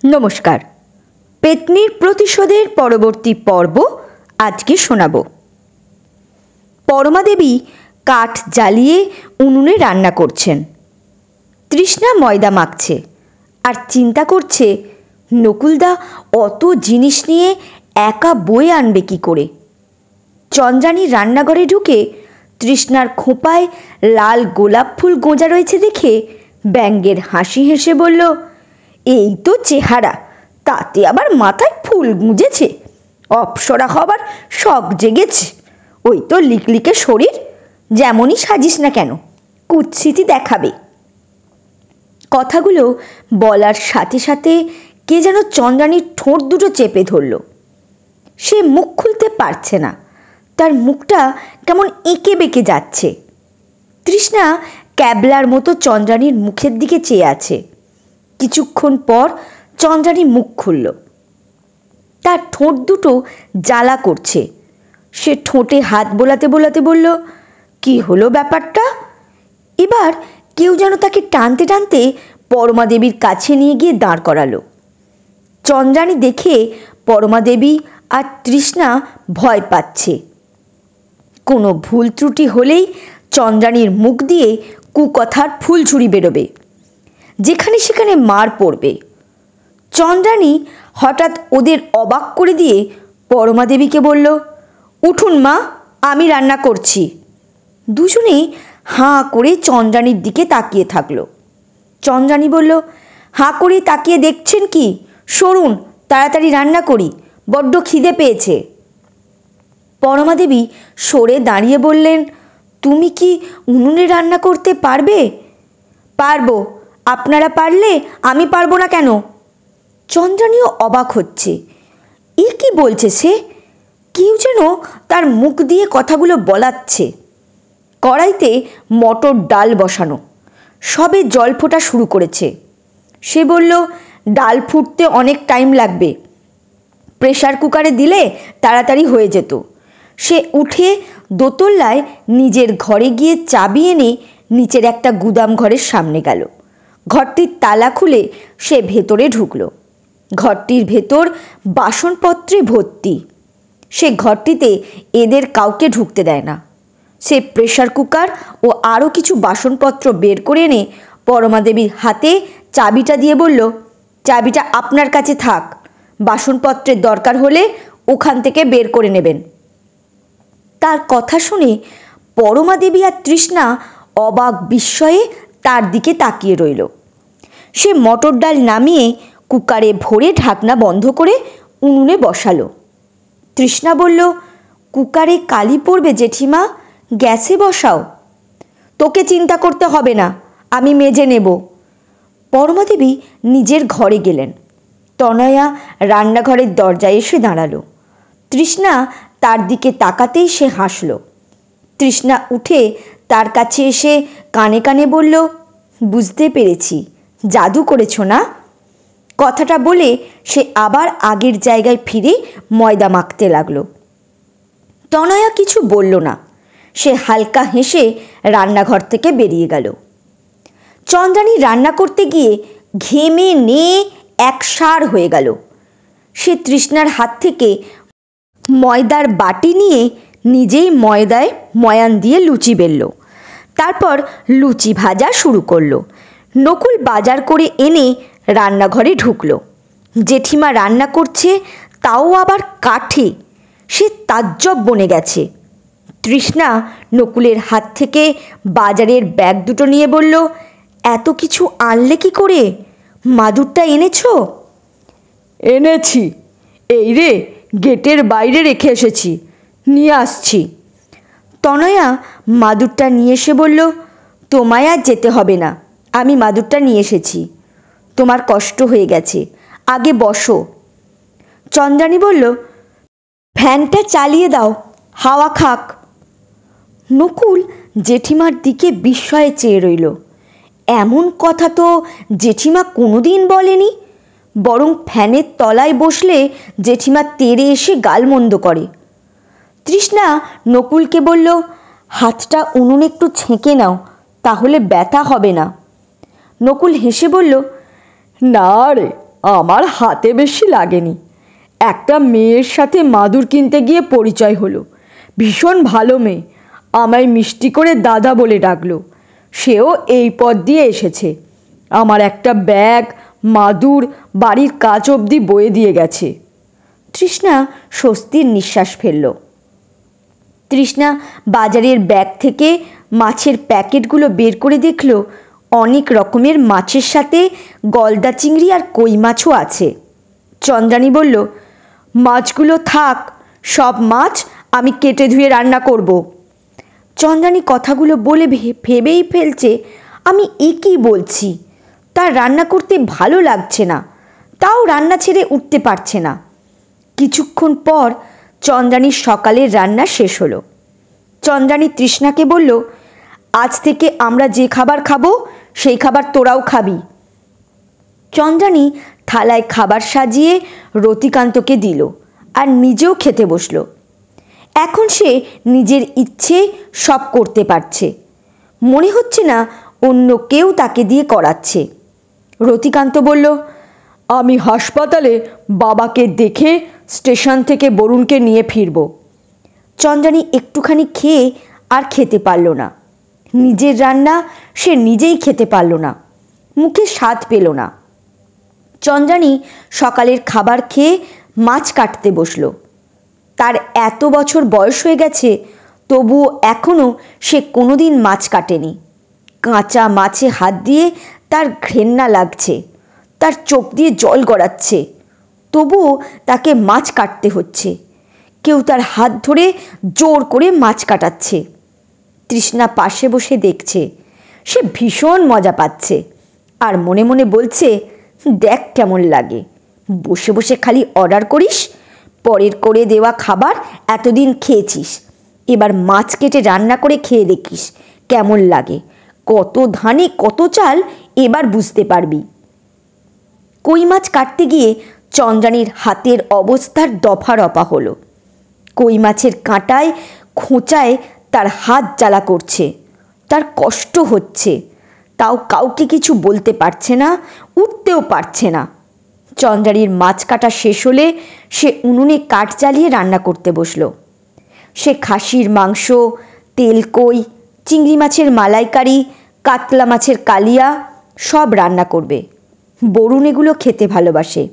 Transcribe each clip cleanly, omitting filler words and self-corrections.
নমস্কার। পেতনির প্রতিশোধের পরবর্তী পর্ব আজকে শোনাব। পরমা দেবী কাঠ জ্বালিয়ে উনুনে রান্না করছেন। তৃষ্ণা ময়দা মাখছে আর চিন্তা করছে নকুলদা অত জিনিস নিয়ে একা বয়ে আনবে কি করে। চন্দ্রানী রান্নাঘরে ঢুকে তৃষ্ণার খোঁপায় লাল গোলাপ ফুল গোঁজা রয়েছে দেখে ব্যঙ্গের হাসি হেসে বলল, এই তো চেহারা, তাতে আবার মাথায় ফুল গুঁজেছে, অপ্সরা হবার শখ জেগেছে। ওই তো লিকলিকে শরীর, যেমনই সাজিস না কেন কুৎসিতি দেখাবে। কথাগুলো বলার সাথে সাথে কে যেন চন্দ্রানীর ঠোঁট দুটো চেপে ধরল। সে মুখ খুলতে পারছে না, তার মুখটা কেমন এঁকে বেঁকে যাচ্ছে। তৃষ্ণা ক্যাবলার মতো চন্দ্রানীর মুখের দিকে চেয়ে আছে। কিছুক্ষণ পর চন্দ্রানী মুখ খুলল। তার ঠোঁট দুটো জ্বালা করছে। সে ঠোঁটে হাত বোলাতে বোলাতে বলল, কি হলো ব্যাপারটা? এবার কেউ যেন তাকে টানতে টানতে পরমা দেবীর কাছে নিয়ে গিয়ে দাঁড় করালো। চন্দ্রানী দেখে পরমা দেবী আর তৃষ্ণা ভয় পাচ্ছে। কোনো ভুল ত্রুটি হলেই চন্দ্রানীর মুখ দিয়ে কুকথার ফুলঝুরি বেরোবে, যেখানে সেখানে মার পড়বে। চন্দ্রানী হঠাৎ ওদের অবাক করে দিয়ে পরমা দেবীকে বলল, উঠুন মা, আমি রান্না করছি। দুজনেই হাঁ করে চন্দ্রানীর দিকে তাকিয়ে থাকলো। চন্দ্রানী বলল, হাঁ করে তাকিয়ে দেখছেন কি? সরুন, তাড়াতাড়ি রান্না করি, বড্ড খিদে পেয়েছে। পরমা দেবী সরে দাঁড়িয়ে বললেন, তুমি কি উনুনে রান্না করতে পারবে? পারবো, আপনারা পারলে আমি পারবো না কেন? চন্দ্রানীও অবাক হচ্ছে, এ কি বলছে সে? কেউ যেন তার মুখ দিয়ে কথাগুলো বলাচ্ছে। কড়াইতে মটর ডাল বসানো, সবে জল ফোটা শুরু করেছে। সে বলল, ডাল ফুটতে অনেক টাইম লাগবে, প্রেশার কুকারে দিলে তাড়াতাড়ি হয়ে যেত। সে উঠে দোতলায় নিজের ঘরে গিয়ে চাবি এনে নিচের একটা গুদাম ঘরের সামনে গেল। ঘরটির তালা খুলে সে ভেতরে ঢুকল। ঘরটির ভেতর বাসনপত্রে ভর্তি। সে ঘরটিতে এদের কাউকে ঢুকতে দেয় না। সে প্রেশার কুকার ও আরও কিছু বাসনপত্র বের করে এনে পরমা দেবীর হাতে চাবিটা দিয়ে বলল, চাবিটা আপনার কাছে থাক, বাসনপত্রের দরকার হলে ওখান থেকে বের করে নেবেন। তার কথা শুনে পরমা দেবী আর তৃষ্ণা অবাক বিস্ময়ে তার দিকে তাকিয়ে রইল। সে মটর ডাল নামিয়ে কুকারে ভরে ঢাকনা বন্ধ করে উনুনে বসালো। তৃষ্ণা বলল, কুকারে কালি পড়বে জেঠিমা, গ্যাসে বসাও। তোকে চিন্তা করতে হবে না, আমি মেজে নেব। পরমা দেবী নিজের ঘরে গেলেন। তনয়া রান্নাঘরের দরজায় এসে দাঁড়ালো। তৃষ্ণা তার দিকে তাকাতেই সে হাসল। তৃষ্ণা উঠে তার কাছে এসে কানে কানে বলল, বুঝতে পেরেছি, জাদু করেছ না? কথাটা বলে সে আবার আগের জায়গায় ফিরে ময়দা মাখতে লাগলো। তনয়া কিছু বলল না। সে হালকা হেসে রান্নাঘর থেকে বেরিয়ে গেল। চন্দ্রানী রান্না করতে গিয়ে ঘেমে নিয়ে একসার হয়ে গেল। সে তৃষ্ণার হাত থেকে ময়দার বাটি নিয়ে নিজেই ময়দায় ময়ান দিয়ে লুচি বেলল। তারপর লুচি ভাজা শুরু করলো। নকুল বাজার করে এনে রান্নাঘরে ঢুকলো। জেঠিমা রান্না করছে, তাও আবার কাঠে। সে তাজ্জব বনে গেছে। তৃষ্ণা নকুলের হাত থেকে বাজারের ব্যাগ দুটো নিয়ে বলল, এত কিছু আনলে কি করে? মাদুরটা এনেছো? এনেছি, এই রে, গেটের বাইরে রেখে এসেছি, নিয়ে আসছি। তনয়া মাদুরটা নিয়ে এসে বলল, তোমায় আর যেতে হবে না, আমি মাদুরটা নিয়ে এসেছি। তোমার কষ্ট হয়ে গেছে, আগে বসো। চন্দ্রানী বলল, ফ্যানটা চালিয়ে দাও, হাওয়া খাক। নকুল জেঠিমার দিকে বিস্ময়ে চেয়ে রইল। এমন কথা তো জেঠিমা কোনোদিন বলেনি। বরং ফ্যানের তলায় বসলে জেঠিমা তেড়ে এসে গালমন্দ করে। তৃষ্ণা নকুলকে বলল, হাতটা উনুনে একটু ছেঁকে নাও, তাহলে ব্যথা হবে না। নকুল হেসে বলল, না রে, আমার হাতে বেশি লাগেনি। একটা মেয়ের সাথে মাদুর কিনতে গিয়ে পরিচয় হলো। ভীষণ ভালো মেয়ে, আমায় মিষ্টি করে দাদা বলে ডাকলো। সেও এই পথ দিয়ে এসেছে। আমার একটা ব্যাগ, মাদুর, বাড়ির কাজ অবধি বয়ে দিয়ে গেছে। তৃষ্ণা স্বস্তির নিঃশ্বাস ফেলল। তৃষ্ণা বাজারের ব্যাগ থেকে মাছের প্যাকেটগুলো বের করে দেখল অনেক রকমের মাছের সাথে গলদা চিংড়ি আর কই মাছও আছে। চন্দ্রানী বলল, মাছগুলো থাক, সব মাছ আমি কেটে ধুয়ে রান্না করব। চন্দ্রানী কথাগুলো বলে ভেবেই ফেলছে, আমি কী বলছি। তার রান্না করতে ভালো লাগছে না, তাও রান্না ছেড়ে উঠতে পারছে না। কিছুক্ষণ পর চন্দ্রানীর সকালের রান্না শেষ হলো। চন্দ্রানী তৃষ্ণাকে বলল, আজ থেকে আমরা যে খাবার খাবো সেই খাবার তোরাও খাবি। চন্দ্রানী থালায় খাবার সাজিয়ে রতিকান্তকে দিল আর নিজেও খেতে বসল। এখন সে নিজের ইচ্ছে সব করতে পারছে, মনে হচ্ছে না অন্য কেউ তাকে দিয়ে করাচ্ছে। রতিকান্ত বলল, আমি হাসপাতালে বাবাকে দেখে স্টেশন থেকে বরুণকে নিয়ে ফিরব। চন্দ্রানী একটুখানি খেয়ে আর খেতে পারল না। নিজের রান্না সে নিজেই খেতে পারল না, মুখে স্বাদ পেল না। চন্দ্রানী সকালের খাবার খেয়ে মাছ কাটতে বসল। তার এত বছর বয়স হয়ে গেছে, তবুও এখনও সে কোনোদিন মাছ কাটেনি। কাঁচা মাছে হাত দিয়ে তার ঘেন্না লাগছে, তার চোখ দিয়ে জল গড়াচ্ছে, তবুও তাকে মাছ কাটতে হচ্ছে। কেউ তার হাত ধরে জোর করে মাছ কাটাচ্ছে। তৃষ্ণা পাশে বসে দেখছে, সে ভীষণ মজা পাচ্ছে আর মনে মনে বলছে, দেখ কেমন লাগে, বসে বসে খালি অর্ডার করিস, পরের করে দেওয়া খাবার এতদিন খেয়েছিস, এবার মাছ কেটে রান্না করে খেয়ে দেখিস কেমন লাগে, কত ধানে কত চাল এবার বুঝতে পারবি। কই মাছ কাটতে গিয়ে চন্দ্রানীর হাতের অবস্থার দফা রপা হলো। কই মাছের কাঁটায় খোঁচায় তার হাত জ্বালা করছে, তার কষ্ট হচ্ছে, তাও কাউকে কিছু বলতে পারছে না, উঠতেও পারছে না। চন্দ্রানীর মাছ কাটা শেষ হলে সে উনুনে কাঠ জ্বালিয়ে রান্না করতে বসলো। সে খাসির মাংস, তেলকই, চিংড়ি মাছের মালাইকারি, কাতলা মাছের কালিয়া সব রান্না করবে। বরুণ এগুলো খেতে ভালোবাসে,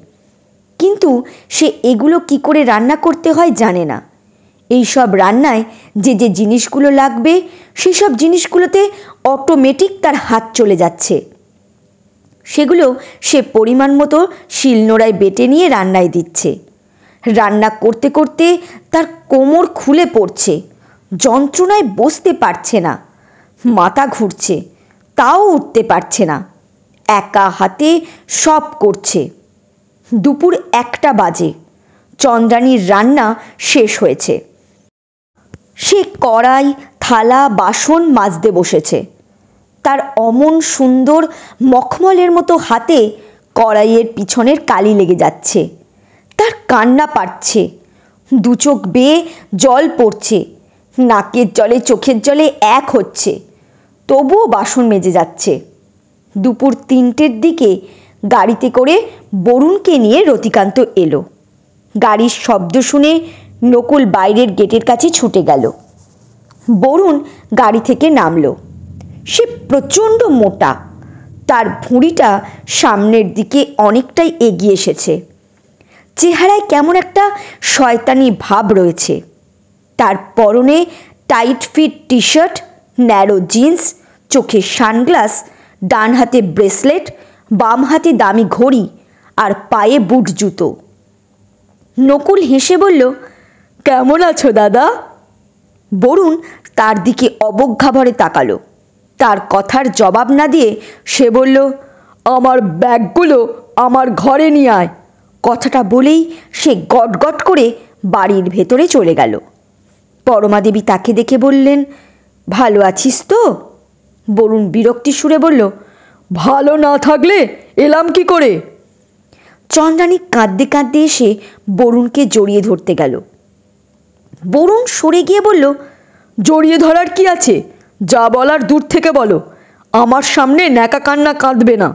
কিন্তু সে এগুলো কি করে রান্না করতে হয় জানে না। এই সব রান্নায় যে যে জিনিসগুলো লাগবে সেসব জিনিসগুলোতে অটোমেটিক তার হাত চলে যাচ্ছে। সেগুলো সে পরিমাণ মতো শিলনোড়ায় বেটে নিয়ে রান্নায় দিচ্ছে। রান্না করতে করতে তার কোমর খুলে পড়ছে, যন্ত্রণায় বসতে পারছে না, মাথা ঘুরছে, তাও উঠতে পারছে না, একা হাতে সব করছে। দুপুর 1টা বাজে, চন্দ্রানীর রান্না শেষ হয়েছে। সে কড়াই, থালা, বাসন মাজতে বসেছে। তার অমন সুন্দর মখমলের মতো হাতে কড়াইয়ের পিছনের কালি লেগে যাচ্ছে। তার কান্না পাচ্ছে, দু চোখ বেয়ে জল পড়ছে, নাকের জলে চোখের জলে এক হচ্ছে, তবুও বাসন মেজে যাচ্ছে। দুপুর 3টের দিকে গাড়িতে করে বরুণকে নিয়ে রতিকান্ত এলো। গাড়ির শব্দ শুনে নকুল বাইরের গেটের কাছে ছুটে গেল। বরুণ গাড়ি থেকে নামলো। সে প্রচণ্ড মোটা, তার ভুঁড়িটা সামনের দিকে অনেকটাই এগিয়ে এসেছে। চেহারায় কেমন একটা শয়তানি ভাব রয়েছে। তার পরনে tight fit T shirt, narrow jeans, চোখে সানগ্লাস, ডান হাতে ব্রেসলেট, বাম হাতে দামি ঘড়ি আর পায়ে বুট জুতো। নকুল হেসে বলল, কেমন আছো দাদা? বরুণ তার দিকে অবজ্ঞা ভরে তাকালো। তার কথার জবাব না দিয়ে সে বলল, আমার ব্যাগগুলো আমার ঘরে নিয়ে আয়। কথাটা বলেই সে গটগট করে বাড়ির ভেতরে চলে গেল। পরমাদেবী তাকে দেখে বললেন, ভালো আছিস তো? বরুণ বিরক্তি সুরে বলল, ভালো না থাকলে এলাম কি করে? চন্দ্রানী কাঁদতে কাঁদতে এসে বরুণকে জড়িয়ে ধরতে গেল। বরুণ সরে গিয়ে বলল, জড়িয়ে ধরার কি আছে? যা বলার দূর থেকে বলো, আমার সামনে ন্যাকা কান্না কাঁদবে না।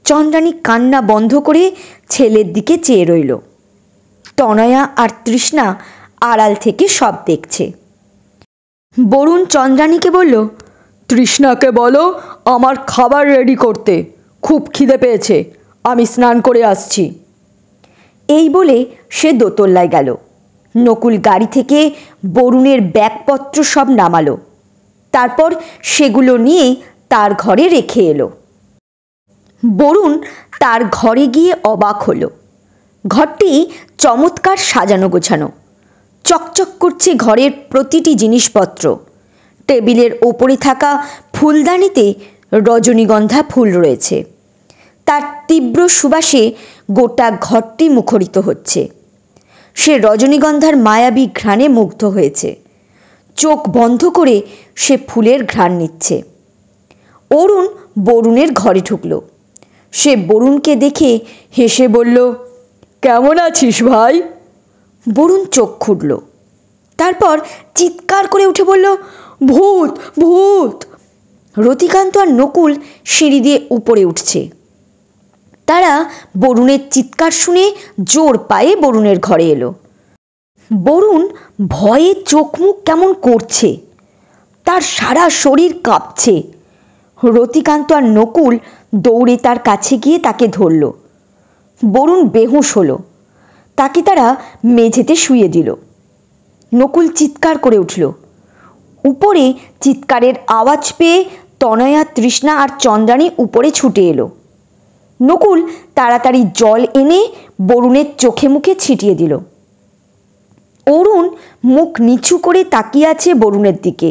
চন্দ্রানী কান্না বন্ধ করে ছেলের দিকে চেয়ে রইল। তনয়া আর তৃষ্ণা আড়াল থেকে সব দেখছে। বরুণ চন্দ্রানীকে বলল, তৃষ্ণাকে বলো আমার খাবার রেডি করতে, খুব খিদে পেয়েছে, আমি স্নান করে আসছি। এই বলে সে দোতলায় গেল। নকুল গাড়ি থেকে বরুণের ব্যাগপত্র সব নামালো, তারপর সেগুলো নিয়ে তার ঘরে রেখে এলো। বরুণ তার ঘরে গিয়ে অবাক হলো। ঘরটি চমৎকার সাজানো গোছানো, চকচক করছে ঘরের প্রতিটি জিনিসপত্র। টেবিলের ওপরে থাকা ফুলদানিতে রজনীগন্ধা ফুল রয়েছে, তার তীব্র সুবাসে গোটা ঘরটি মুখরিত হচ্ছে। সে রজনীগন্ধার মায়াবী ঘ্রাণে মুগ্ধ হয়েছে। চোখ বন্ধ করে সে ফুলের ঘ্রাণ নিচ্ছে। অরুণ বরুণের ঘরে ঢুকল। সে বরুণকে দেখে হেসে বলল, কেমন আছিস ভাই? বরুণ চোখ খুঁড়ল, তারপর চিৎকার করে উঠে বলল, ভূত ভূত! রতিকান্ত আর নকুল সিঁড়ি দিয়ে উপরে উঠছে। তারা বরুণের চিৎকার শুনে জোর পায়ে বরুণের ঘরে এলো। বরুণ ভয়ে চোখ মুখ কেমন করছে, তার সারা শরীর কাঁপছে। রতিকান্ত আর নকুল দৌড়ে তার কাছে গিয়ে তাকে ধরল। বরুণ বেহুঁশ হলো, তাকে তারা মেঝেতে শুইয়ে দিল। নকুল চিৎকার করে উঠল। উপরে চিৎকারের আওয়াজ পেয়ে তনয়া, তৃষ্ণা আর চন্দ্রানী উপরে ছুটে এলো। নকুল তাড়াতাড়ি জল এনে বরুণের চোখে মুখে ছিটিয়ে দিল। অরুণ মুখ নিচু করে তাকিয়ে আছে বরুণের দিকে।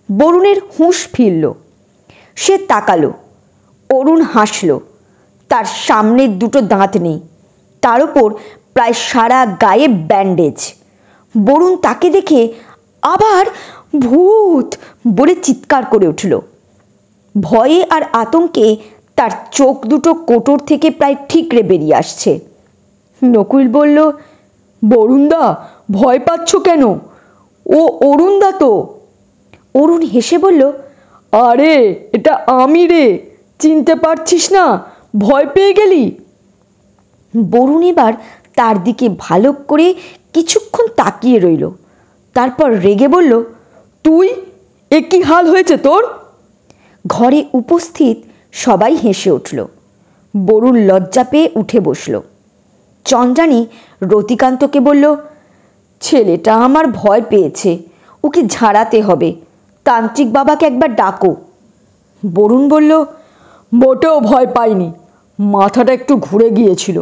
বরুণের হুঁশ ফিরল। সে তাকালো। অরুণ হাসল। তার সামনের দুটো দাঁত নেই, তার ওপর প্রায় সারা গায়ে ব্যান্ডেজ। বরুণ তাকে দেখে আবার ভূত বলে চিৎকার করে উঠল। ভয়ে আর আতঙ্কে তার চোখ দুটো কোটর থেকে প্রায় ঠিকরে বেরিয়ে আসছে। নকুল বলল, বরুণদা ভয় পাচ্ছ কেন? ও অরুণদা তো। অরুণ হেসে বলল, আরে এটা আমি রে, চিনতে পারছিস না? ভয় পেয়ে গেলি? বরুণ এবার তার দিকে ভালো করে কিছুক্ষণ তাকিয়ে রইল, তারপর রেগে বলল, তুই? এ কি হাল হয়েছে তোর? ঘরে উপস্থিত সবাই হেসে উঠল। বরুণ লজ্জা পেয়ে উঠে বসল। চন্দ্রানী রতিকান্তকে বলল, ছেলেটা আমার ভয় পেয়েছে, ওকে ঝাড়াতে হবে, তান্ত্রিক বাবাকে একবার ডাকো। বরুণ বলল, মোটেও ভয় পাইনি, মাথাটা একটু ঘুরে গিয়েছিল।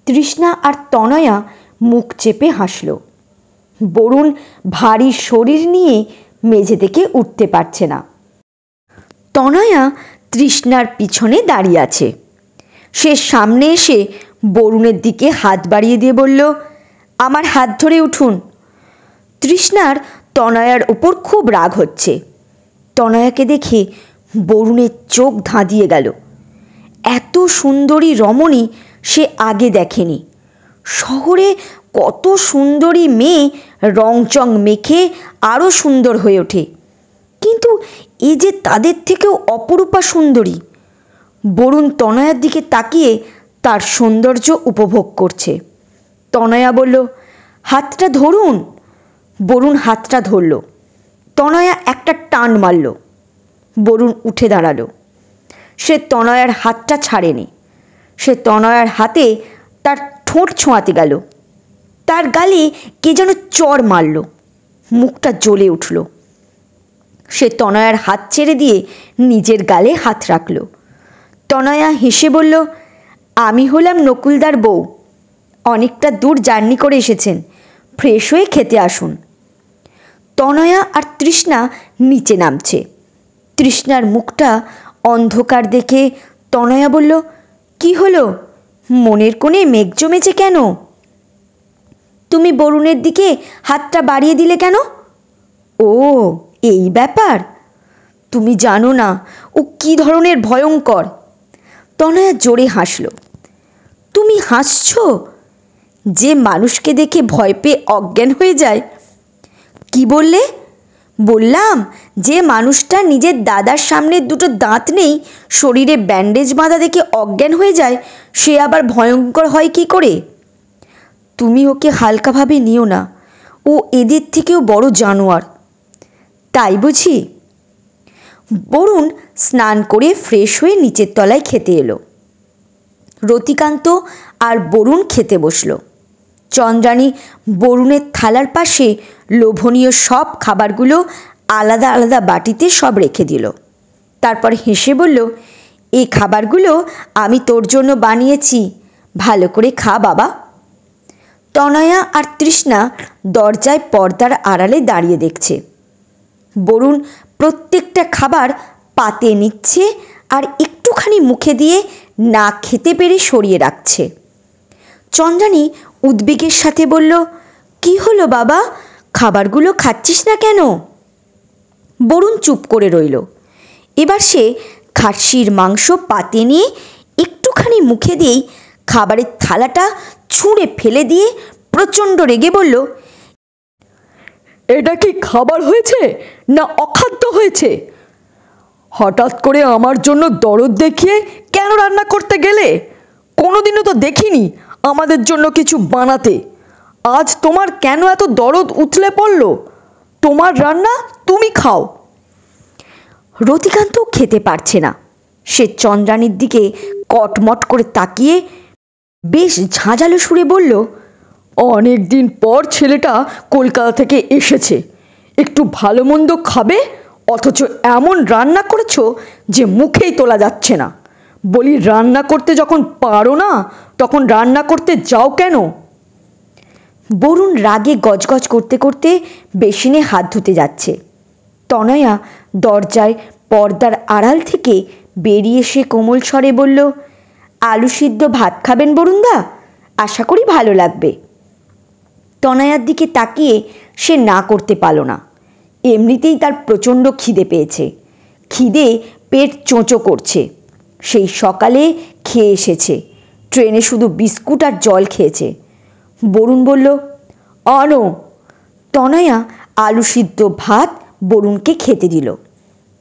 তৃষ্ণা আর তনয়া মুখ চেপে হাসল। বরুণ ভারী শরীর নিয়ে মেঝে থেকে উঠতে পারছে না। তনয়া তৃষ্ণার পিছনে দাঁড়িয়ে আছে। সে সামনে এসে বরুণের দিকে হাত বাড়িয়ে দিয়ে বলল, আমার হাত ধরে উঠুন। তৃষ্ণার তনয়ার ওপর খুব রাগ হচ্ছে। তনয়াকে দেখে বরুণের চোখ ধাঁধিয়ে গেল। এত সুন্দরী রমণী সে আগে দেখেনি। শহরে কত সুন্দরী মেয়ে রংচং মেখে আরও সুন্দর হয়ে ওঠে, কিন্তু এ যে তাদের থেকেও অপরূপা সুন্দরী। বরুণ তনয়ার দিকে তাকিয়ে তার সৌন্দর্য উপভোগ করছে। তনয়া বলল, হাতটা ধরুন। বরুণ হাতটা ধরল। তনয়া একটা টান মারল। বরুণ উঠে দাঁড়ালো। সে তনয়ার হাতটা ছাড়েনি। সে তনয়ার হাতে তার ঠোঁট ছোঁয়াতে গেল। তার গালে কে যেন চড় মারল। মুখটা জ্বলে উঠল। সে তনয়ার হাত ছেড়ে দিয়ে নিজের গালে হাত রাখল। তনয়া হেসে বলল, আমি হলাম নকুলদার বউ, অনেকটা দূর জার্নি করে এসেছেন, ফ্রেশ হয়ে খেতে আসুন। তনয়া আর তৃষ্ণা নিচে নামছে। তৃষ্ণার মুখটা অন্ধকার দেখে তনয়া বলল, কি হলো, মনের কোণে মেঘ জমেছে কেন? তুমি বরুণের দিকে হাতটা বাড়িয়ে দিলে কেন? ও এই ব্যাপার, তুমি জানো না ও কি ধরনের ভয়ঙ্কর। তনয়া জোরে হাসল। তুমি হাসছ? যে মানুষকে দেখে ভয় পেয়ে অজ্ঞান হয়ে যায়। কি বললে? বললাম যে মানুষটা নিজের দাদার সামনে দুটো দাঁত নেই, শরীরে ব্যান্ডেজ বাঁধা দেখে অজ্ঞান হয়ে যায়, সে আবার ভয়ঙ্কর হয় কি করে? তুমি ওকে হালকাভাবে নিও না, ও এদের থেকেও বড় জানোয়ার। তাই বুঝি? বরুণ স্নান করে ফ্রেশ হয়ে নিচের তলায় খেতে এলো। রতিকান্ত আর বরুণ খেতে বসল। চন্দ্রাণী বরুণের থালার পাশে লোভনীয় সব খাবারগুলো আলাদা আলাদা বাটিতে সব রেখে দিল। তারপর হেসে বলল, এই খাবারগুলো আমি তোর জন্য বানিয়েছি, ভালো করে খা বাবা। তনয়া আর তৃষ্ণা দরজায় পর্দার আড়ালে দাঁড়িয়ে দেখছে। বরুণ প্রত্যেকটা খাবার পাতে নিচ্ছে আর একটুখানি মুখে দিয়ে না খেতে পেরে সরিয়ে রাখছে। চন্দ্রাণী উদ্বেগের সাথে বলল, কি হলো বাবা, খাবারগুলো খাচ্ছিস না কেন? বরুণ চুপ করে রইল। এবার সে খাসির মাংস পাতে নিয়ে একটুখানি মুখে দিয়েই খাবারের থালাটা ছুঁড়ে ফেলে দিয়ে প্রচণ্ড রেগে বলল, এটা কি খাবার হয়েছে না অখাদ্য হয়েছে? হঠাৎ করে আমার জন্য দরদ দেখিয়ে কেন রান্না করতে গেলে? কোনোদিনও তো দেখিনি আমাদের জন্য কিছু বানাতে। আজ তোমার কেন এত দরদ উথলে পড়ল? তোমার রান্না তুমি খাও। রতিকান্ত খেতে পারছে না। সে চন্দ্রাণীর দিকে কটমট করে তাকিয়ে বেশ ঝাঁঝালো সুরে বলল, অনেক দিন পর ছেলেটা কলকাতা থেকে এসেছে, একটু ভালো মন্দ খাবে, অথচ এমন রান্না করেছো যে মুখেই তোলা যাচ্ছে না। বলি, রান্না করতে যখন পারো না তখন রান্না করতে যাও কেন? বরুণ রাগে গজগজ করতে করতে বেসিনে হাত ধুতে যাচ্ছে। তনয়া দরজায় পর্দার আড়াল থেকে বেরিয়ে এসে কোমল স্বরে বলল, আলু সিদ্ধ ভাত খাবেন বরুণদা? আশা করি ভালো লাগবে। তনয়ার দিকে তাকিয়ে সে না করতে পারল না। এমনিতেই তার প্রচণ্ড খিদে পেয়েছে। খিদে পেট চোঁচো করছে। সেই সকালে খেয়ে এসেছে, ট্রেনে শুধু বিস্কুট আর জল খেয়েছে। বরুণ বলল, আনো। তনয়া আলু সিদ্ধ ভাত বরুণকে খেতে দিল।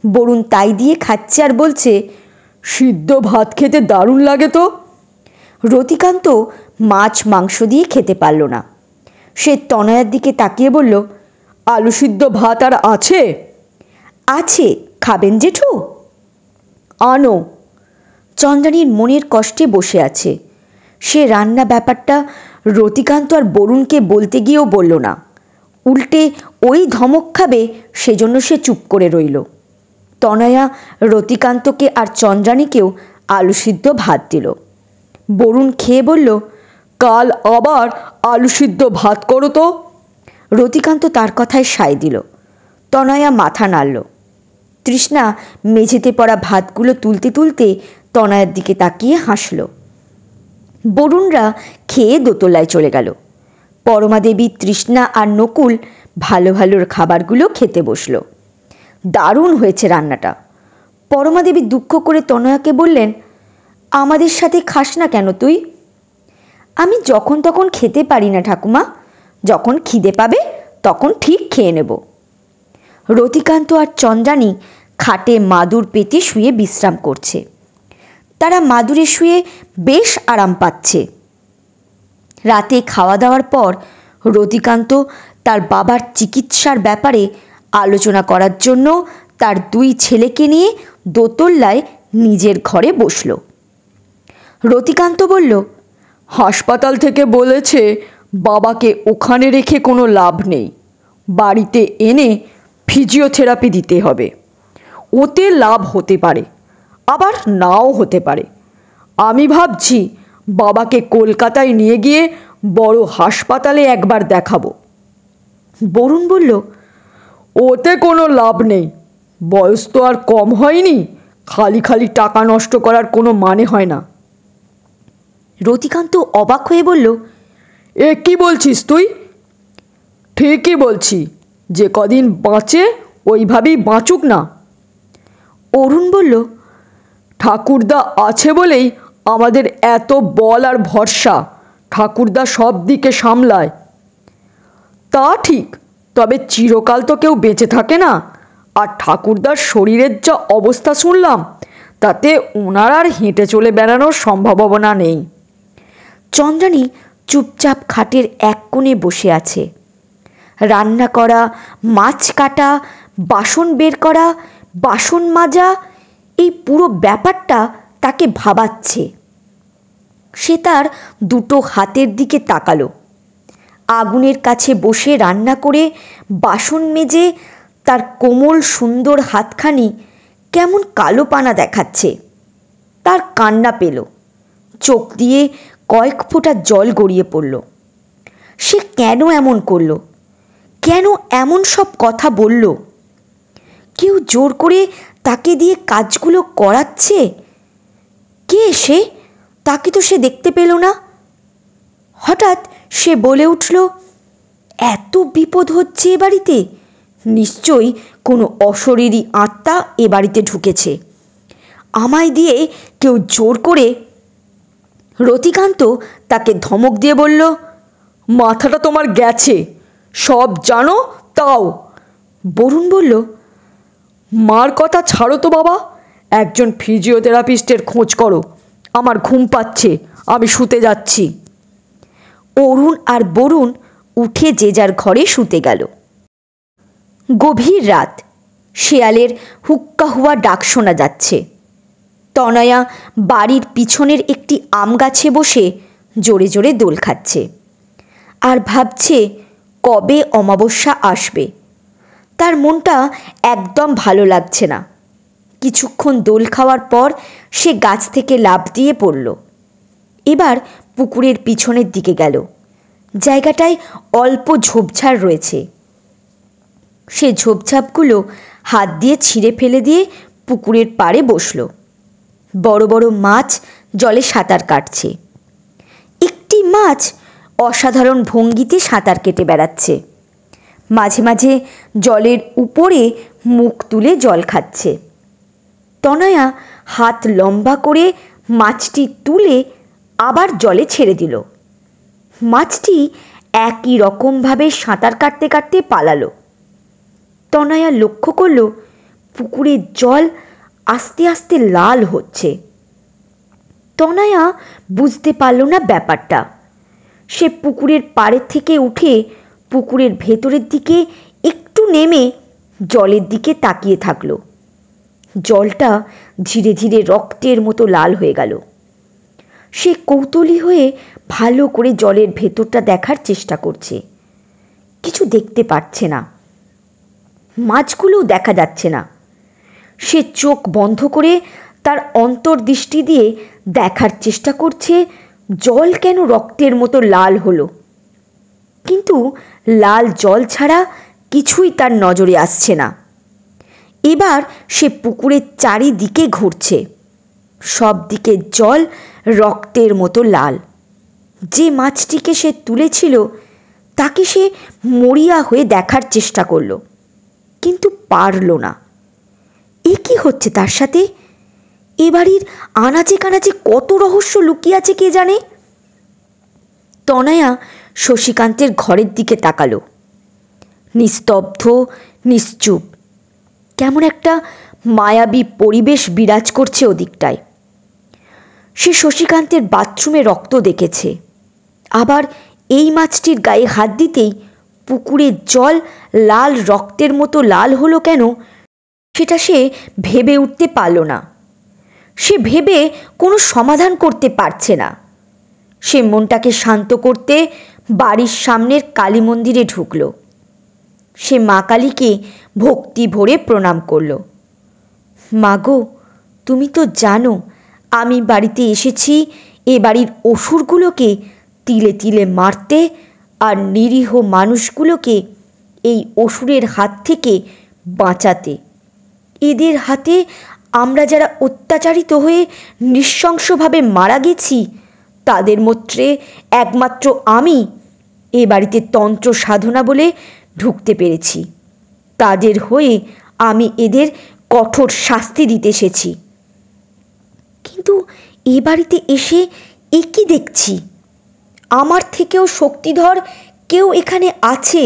বরুণ তাই দিয়ে খাচ্ছে আর বলছে, সিদ্ধ ভাত খেতে দারুণ লাগে তো। রতিকান্ত মাছ মাংস দিয়ে খেতে পারল না। সে তনয়ার দিকে তাকিয়ে বলল, আলু সিদ্ধ ভাত আর আছে? আছে, খাবেন জেঠু? আনো। চন্দ্রাণীর মনের কষ্টে বসে আছে। সে রান্না ব্যাপারটা রতিকান্ত আর বরুণকে বলতে গিয়েও বলল না। উল্টে ওই ধমক খাবে সেজন্য সে চুপ করে রইল। তনয়া রতিকান্তকে আর চন্দ্রাণীকেও আলু সিদ্ধ ভাত দিল। বরুণ খেয়ে বলল, কাল আবার আলু সিদ্ধ ভাত করো তো। রতিকান্ত তার কথায় সায় দিল। তনয়া মাথা নাড়ল। তৃষ্ণা মেঝেতে পড়া ভাতগুলো তুলতে তুলতে তনয়ার দিকে তাকিয়ে হাসল। বরুণরা খেয়ে দোতলায় চলে গেল। পরমাদেবী, তৃষ্ণা আর নকুল ভালো ভালো খাবারগুলো খেতে বসল। দারুণ হয়েছে রান্নাটা। পরমাদেবী দুঃখ করে তনয়াকে বললেন, আমাদের সাথে খাস না কেন তুই? আমি যখন তখন খেতে পারি না ঠাকুমা, যখন খিদে পাবে তখন ঠিক খেয়ে নেব। রতিকান্ত আর চন্দ্রাণী খাটে মাদুর পেতে শুয়ে বিশ্রাম করছে। তারা মাদুরে শুয়ে বেশ আরাম পাচ্ছে। রাতে খাওয়া দাওয়ার পর রতিকান্ত তার বাবার চিকিৎসার ব্যাপারে আলোচনা করার জন্য তার দুই ছেলেকে নিয়ে দোতলায় নিজের ঘরে বসল। রতিকান্ত বলল, হাসপাতাল থেকে বলেছে বাবাকে ওখানে রেখে কোনো লাভ নেই, বাড়িতে এনে ফিজিওথেরাপি দিতে হবে। ওতে লাভ হতে পারে, আবার নাও হতে পারে। আমি ভাবছি বাবাকে কলকাতায় নিয়ে গিয়ে বড় হাসপাতালে একবার দেখাবো। বরুণ বলল, ওতে কোনো লাভ নেই, বয়স তো আর কম হয়নি, খালি খালি টাকা নষ্ট করার কোনো মানে হয় না। রতিকান্ত অবাক হয়ে বলল, এ কি বলছিস তুই? ঠিকই বলছি, যে কদিন বাঁচে ওইভাবেই বাঁচুক না। অরুণ বলল, ঠাকুরদা আছে বলেই আমাদের এত বল আর ভরসা। ঠাকুরদা সব দিকে সামলায়। তা ঠিক, তবে চিরকাল তো কেউ বেঁচে থাকে না, আর ঠাকুরদার শরীরের যা অবস্থা শুনলাম, তাতে ওনার আর হেঁটে চলে বেড়ানোর সম্ভাবনা নেই। চন্দ্রানী চুপচাপ খাটের এক কোণে বসে আছে। রান্না করা, মাছ কাটা, বাসন বের করা, বাসন মাজা, এই পুরো ব্যাপারটা তাকে ভাবাচ্ছে। সে তার দুটো হাতের দিকে তাকালো। আগুনের কাছে বসে রান্না করে বাসন মেজে তার কোমল সুন্দর হাতখানি কেমন কালো পানা দেখাচ্ছে। তার কান্না পেল, চোখ দিয়ে কয়েক ফোঁটা জল গড়িয়ে পড়ল। সে কেন এমন করল? কেন এমন সব কথা বলল? কেউ জোর করে তাকে দিয়ে কাজগুলো করাচ্ছে? কে সে? তাকে তো সে দেখতে পেল না। হঠাৎ সে বলে উঠল, এত বিপদ হচ্ছে এ বাড়িতে, নিশ্চয়ই কোনো অশরীরী আত্মা এ বাড়িতে ঢুকেছে। আমায় দিয়ে কেউ জোর করে। রতিকান্ত তাকে ধমক দিয়ে বলল, মাথাটা তোমার গেছে, সব জানো তাও। বরুণ বলল, মার কথা ছাড়ো তো বাবা, একজন ফিজিওথেরাপিস্টের খোঁজ করো। আমার ঘুম পাচ্ছে, আমি শুতে যাচ্ছি। অরুণ আর বরুণ উঠে যে যার ঘরে শুতে গেল। গভীর রাত, শেয়ালের হুক্কা হুয়া ডাক শোনা যাচ্ছে। তনয়া বাড়ির পিছনের একটি আম গাছে বসে জোরে জোরে দোল খাচ্ছে আর ভাবছে কবে অমাবস্যা আসবে। তার মনটা একদম ভালো লাগছে না। কিছুক্ষণ দোল খাওয়ার পর সে গাছ থেকে লাফ দিয়ে পড়ল। এবার পুকুরের পিছনের দিকে গেল। জায়গাটায় অল্প ঝোপঝাড় রয়েছে। সে ঝোপঝাপগুলো হাত দিয়ে ছিঁড়ে ফেলে দিয়ে পুকুরের পাড়ে বসল। বড় বড় মাছ জলে সাঁতার কাটছে। একটি মাছ অসাধারণ ভঙ্গিতে সাঁতার কেটে বেড়াচ্ছে। মাঝে মাঝে জলের উপরে মুখ তুলে জল খাচ্ছে। তনয়া হাত লম্বা করে মাছটি তুলে আবার জলে ছেড়ে দিল। মাছটি একই রকমভাবে সাঁতার কাটতে কাটতে পালালো। তনয়া লক্ষ্য করল পুকুরের জল আস্তে আস্তে লাল হচ্ছে। তনয়া বুঝতে পারল না ব্যাপারটা। সে পুকুরের পাড়ের থেকে উঠে পুকুরের ভেতরের দিকে একটু নেমে জলের দিকে তাকিয়ে থাকলো। জলটা ধীরে ধীরে রক্তের মতো লাল হয়ে গেল। সে কৌতূহলী হয়ে ভালো করে জলের ভেতরটা দেখার চেষ্টা করছে। কিছু দেখতে পাচ্ছে না, মাছগুলোও দেখা যাচ্ছে না। সে চোখ বন্ধ করে তার অন্তর্দৃষ্টি দিয়ে দেখার চেষ্টা করছে জল কেন রক্তের মতো লাল হলো। কিন্তু লাল জল ছাড়া কিছুই তার নজরে আসছে না। এবার সে পুকুরের চারিদিকে ঘুরছে। সব দিকে জল রক্তের মতো লাল। যে মাছটিকে সে তুলেছিল তাকে সে মরিয়া হয়ে দেখার চেষ্টা করল, কিন্তু পারল না। এ কি হচ্ছে তার সাথে? এ বাড়ির আনাচে কানাচে কত রহস্য লুকিয়ে আছে কে জানে। তনয়া শশীকান্তের ঘরের দিকে তাকালো। নিস্তব্ধ, নিশ্চুপ, কেমন একটা মায়াবী পরিবেশ বিরাজ করছে ওদিকটায়। সে শশীকান্তের বাথরুমে রক্ত দেখেছে। আবার এই মাছটির গায়ে হাত দিতেই পুকুরের জল লাল রক্তের মতো লাল হলো কেন, সেটা সে ভেবে উঠতে পারল না। সে ভেবে কোনো সমাধান করতে পারছে না। সে মনটাকে শান্ত করতে বাড়ির সামনের কালী মন্দিরে ঢুকল। সে মা কালীকে ভক্তি ভরে প্রণাম করল। মাগো, তুমি তো জানো আমি বাড়িতে এসেছি এ বাড়ির অসুরগুলোকে তিলে তিলে মারতে আর নিরীহ মানুষগুলোকে এই অসুরের হাত থেকে বাঁচাতে। এদের হাতে আমরা যারা অত্যাচারিত হয়ে নৃশংসভাবে মারা গেছি তাদের মধ্যে একমাত্র আমি এ বাড়িতে তন্ত্র সাধনা বলে ঢুকতে পেরেছি। তাদের হয়ে আমি এদের কঠোর শাস্তি দিতে এসেছি। কিন্তু এ বাড়িতে এসে এ কি দেখছি? আমার থেকেও শক্তিধর কেউ এখানে আছে।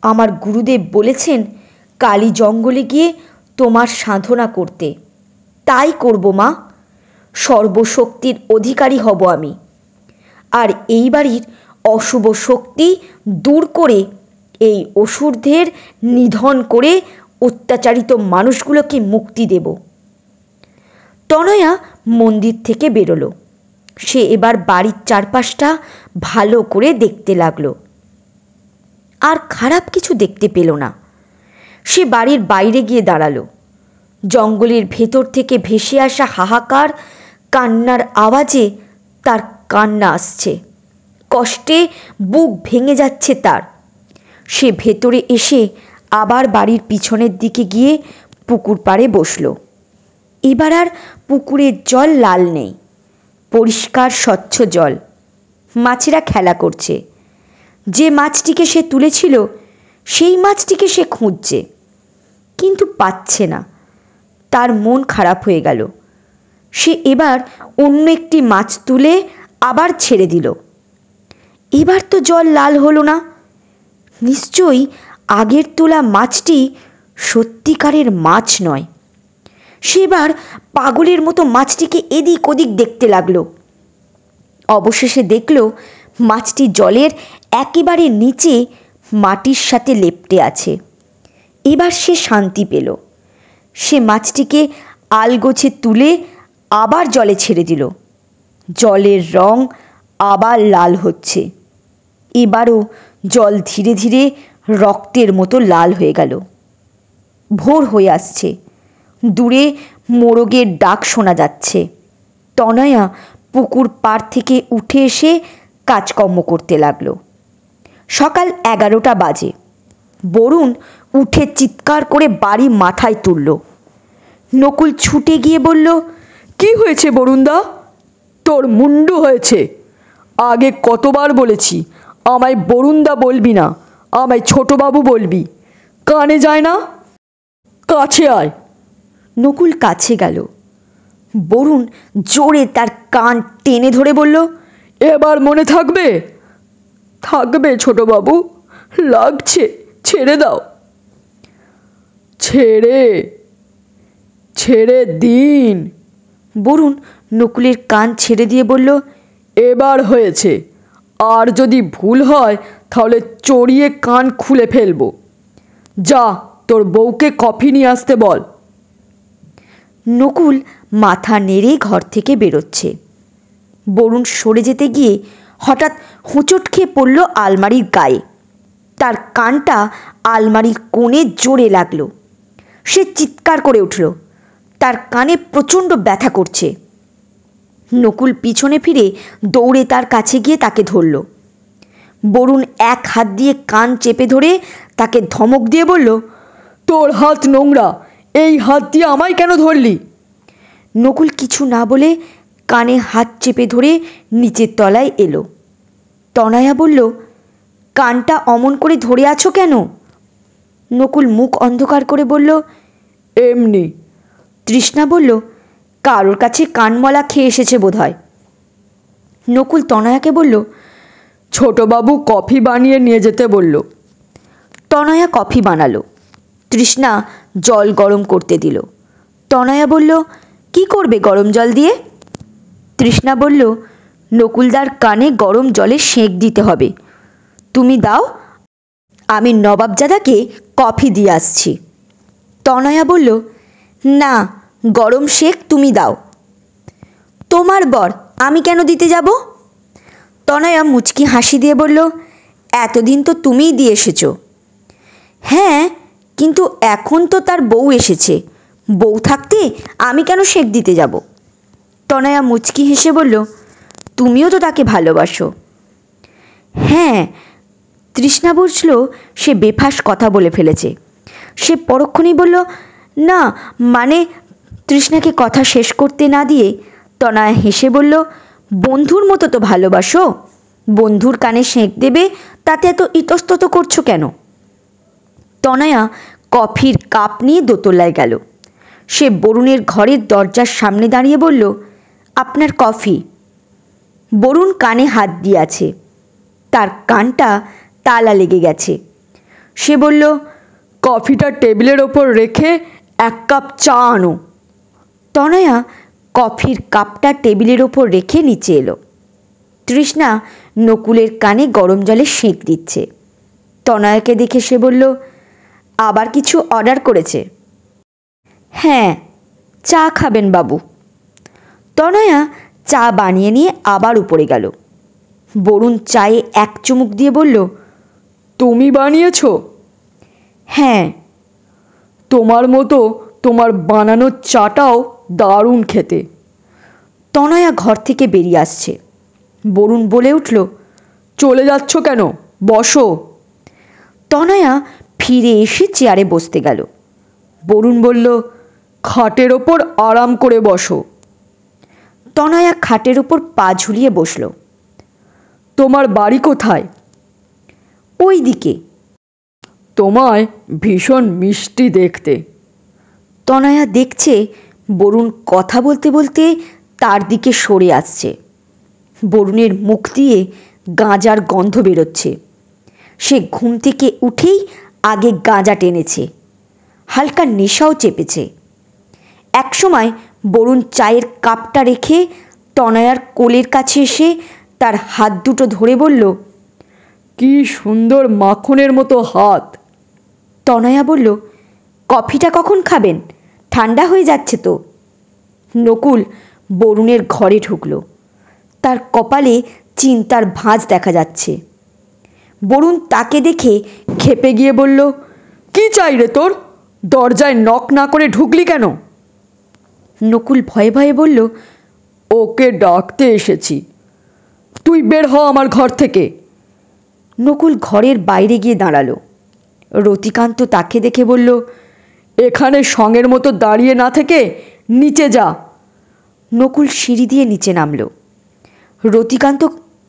আমার গুরুদেব বলেছেন কালী জঙ্গলে গিয়ে তোমার সাধনা করতে। তাই করব মা। সর্বশক্তির অধিকারী হব আমি, আর এই বাড়ির অশুভ শক্তি দূর করে এই অসুরদের নিধন করে অত্যাচারিত মানুষগুলোকে মুক্তি দেব। তনয়া মন্দির থেকে বেরোলো। সে এবার বাড়ির চারপাশটা ভালো করে দেখতে লাগলো। আর খারাপ কিছু দেখতে পেল না। সে বাড়ির বাইরে গিয়ে দাঁড়ালো। জঙ্গলের ভেতর থেকে ভেসে আসা হাহাকার কান্নার আওয়াজে তার কান্না আসছে। কষ্টে বুক ভেঙে যাচ্ছে তার। সে ভেতরে এসে আবার বাড়ির পিছনের দিকে গিয়ে পুকুর পাড়ে বসল। এবার আর পুকুরের জল লাল নেই, পরিষ্কার স্বচ্ছ জল। মাছেরা খেলা করছে। যে মাছটিকে সে তুলেছিল সেই মাছটিকে সে খুঁজছে, কিন্তু পাচ্ছে না। তার মন খারাপ হয়ে গেল। সে এবার অন্য একটি মাছ তুলে আবার ছেড়ে দিল। এবার তো জল লাল হলো না। নিশ্চয়ই আগের তোলা মাছটি সত্যিকারের মাছ নয়। সে এবার পাগলের মতো মাছটিকে এদিক ওদিক দেখতে লাগলো। অবশেষে দেখল মাছটি জলের একেবারে নিচে মাটির সাথে লেপ্টে আছে। এবার সে শান্তি পেল। সে মাছটিকে আলগোছে তুলে আবার জলে ছেড়ে দিল। জলের রং আবার লাল হচ্ছে। এবারও জল ধীরে ধীরে রক্তের মতো লাল হয়ে গেল। ভোর হয়ে আসছে। দূরে মোরগের ডাক শোনা যাচ্ছে। তনয়া পুকুর পাড় থেকে উঠে এসে কাজকর্ম করতে লাগলো। সকাল 11টা বাজে। বরুণ উঠে চিৎকার করে বাড়ি মাথায় তুলল। নকুল ছুটে গিয়ে বলল, কি হয়েছে বরুণদা? তোর মুন্ডু হয়েছে। আগে কতবার বলেছি আমায় বরুণদা বলবি না, আমায় ছোটবাবু বলবি। কানে যায় না? কাছে আয়। নকুল কাছে গেল। বরুণ জোরে তার কান টেনে ধরে বলল, এবার মনে থাকবে? থাকবে ছোটবাবু, লাগছে, ছেড়ে দাও। ছেড়ে দিন। বরুণ নকুলের কান ছেড়ে দিয়ে বলল, এবার হয়েছে। আর যদি ভুল হয় তাহলে চড়িয়ে কান খুলে ফেলবো। যা, তোর বউকে কফি নিয়ে আসতে বল। নকুল মাথা নেড়ে ঘর থেকে বেরোচ্ছে। বরুণ সরে যেতে গিয়ে হঠাৎ হোঁচট খেয়ে পড়ল আলমারির গায়ে। তার কানটা আলমারির কোণে জোরে লাগলো। সে চিৎকার করে উঠল। তার কানে প্রচণ্ড ব্যথা করছে। নকুল পিছনে ফিরে দৌড়ে তার কাছে গিয়ে তাকে ধরল। বরুণ এক হাত দিয়ে কান চেপে ধরে তাকে ধমক দিয়ে বলল, তোর হাত নোংরা, এই হাত দিয়ে আমায় কেন ধরলি? নকুল কিছু না বলে কানে হাত চেপে ধরে নিচের তলায় এলো। তনয়া বলল, কানটা অমন করে ধরে আছো কেন? নকুল মুখ অন্ধকার করে বলল, এমনি। তৃষ্ণা বলল, কারোর কাছে কানমলা খেয়ে এসেছে বোধহয়। নকুল তনয়াকে বলল, ছোটবাবু কফি বানিয়ে নিয়ে যেতে বলল। তনয়া কফি বানালো। তৃষ্ণা জল গরম করতে দিল। তনয়া বলল, কি করবে গরম জল দিয়ে? তৃষ্ণা বলল, নকুলদার কানে গরম জলে সেঁক দিতে হবে। তুমি দাও, আমি নবাবজাদাকে কফি দিয়ে আসছি। তনয়া বলল, না, গরম সেঁক তুমি দাও। তোমার বর, আমি কেন দিতে যাব? তনয়া মুচকি হাসি দিয়ে বলল, এতদিন তো তুমিই দিয়ে এসেছো। হ্যাঁ, কিন্তু এখন তো তার বউ এসেছে। বউ থাকতে আমি কেন সেঁক দিতে যাব? তনয়া মুচকি হেসে বলল, তুমিও তো তাকে ভালোবাসো। হ্যাঁ। তৃষ্ণা বুঝল সে বেফাঁস কথা বলে ফেলেছে। সে পরক্ষণেই বলল, না মানে। তৃষ্ণাকে কথা শেষ করতে না দিয়ে তনয়া হেসে বলল, বন্ধুর মতো তো ভালোবাসো। বন্ধুর কানে সেঁক দেবে, তাতে এত ইতস্তত করছো কেন? তনয়া কফির কাপ নিয়ে দোতলায় গেল। সে বরুণের ঘরের দরজার সামনে দাঁড়িয়ে বলল, আপনার কফি। বরুণ কানে হাত দিয়ে আছে। তার কানটা তালা লেগে গেছে। সে বলল, কফিটা টেবিলের ওপর রেখে 1 কাপ চা আনো। তনয়া কফির কাপটা টেবিলের ওপর রেখে নিচে এলো। তৃষ্ণা নকুলের কানে গরম জলে সেঁক দিচ্ছে। তনয়াকে দেখে সে বলল, আবার কিছু অর্ডার করেছে? হ্যাঁ, চা খাবেন বাবু। তনয়া চা বানিয়ে নিয়ে আবার উপরে গেল। বরুণ চায়ে 1 চুমুক দিয়ে বলল, তুমি বানিয়েছো? হ্যাঁ। তোমার মতো তোমার বানানো চাটাও দারুণ খেতে। তনয়া ঘর থেকে বেরিয়ে আসছে। বরুণ বলে উঠল, চলে যাচ্ছ কেন? বসো। তনয়া ফিরে এসে চেয়ারে বসতে গেল। বরুণ বলল, খাটের ওপর আরাম করে বসো। তনয়া খাটের ওপর পা ঝুলিয়ে বসল। তোমার বাড়ি কোথায়? ওই দিকে। তোমায় ভীষণ মিষ্টি দেখতে। তনয়া দেখছে বরুণ কথা বলতে বলতে তার দিকে সরে আসছে। বরুণের মুখ দিয়ে গাঁজার গন্ধ বেরোচ্ছে। সে ঘুম থেকে উঠেই আগে গাঁজা টেনেছে, হালকা নেশাও চেপেছে। একসময় বরুণ চায়ের কাপটা রেখে তনয়ার কোলের কাছে এসে তার হাত দুটো ধরে বলল, কি সুন্দর মাখনের মতো হাত। তনয়া বলল, কফিটা কখন খাবেন? ঠান্ডা হয়ে যাচ্ছে তো। নকুল বরুণের ঘরে ঢুকল। তার কপালে চিন্তার ভাঁজ দেখা যাচ্ছে। বরুণ তাকে দেখে খেপে গিয়ে বলল, কি চাই রে তোর? দরজায় নক না করে ঢুকলি কেন? নকুল ভয়ে ভয়ে বলল, ওকে ডাকতে এসেছি। তুই বের হ আমার ঘর থেকে। নকুল ঘরের বাইরে গিয়ে দাঁড়ালো। রতিকান্ত তাকে দেখে বলল, এখানে সঙ্গের মতো দাঁড়িয়ে না থেকে নিচে যা। নকুল সিঁড়ি দিয়ে নিচে নামল। রতিকান্ত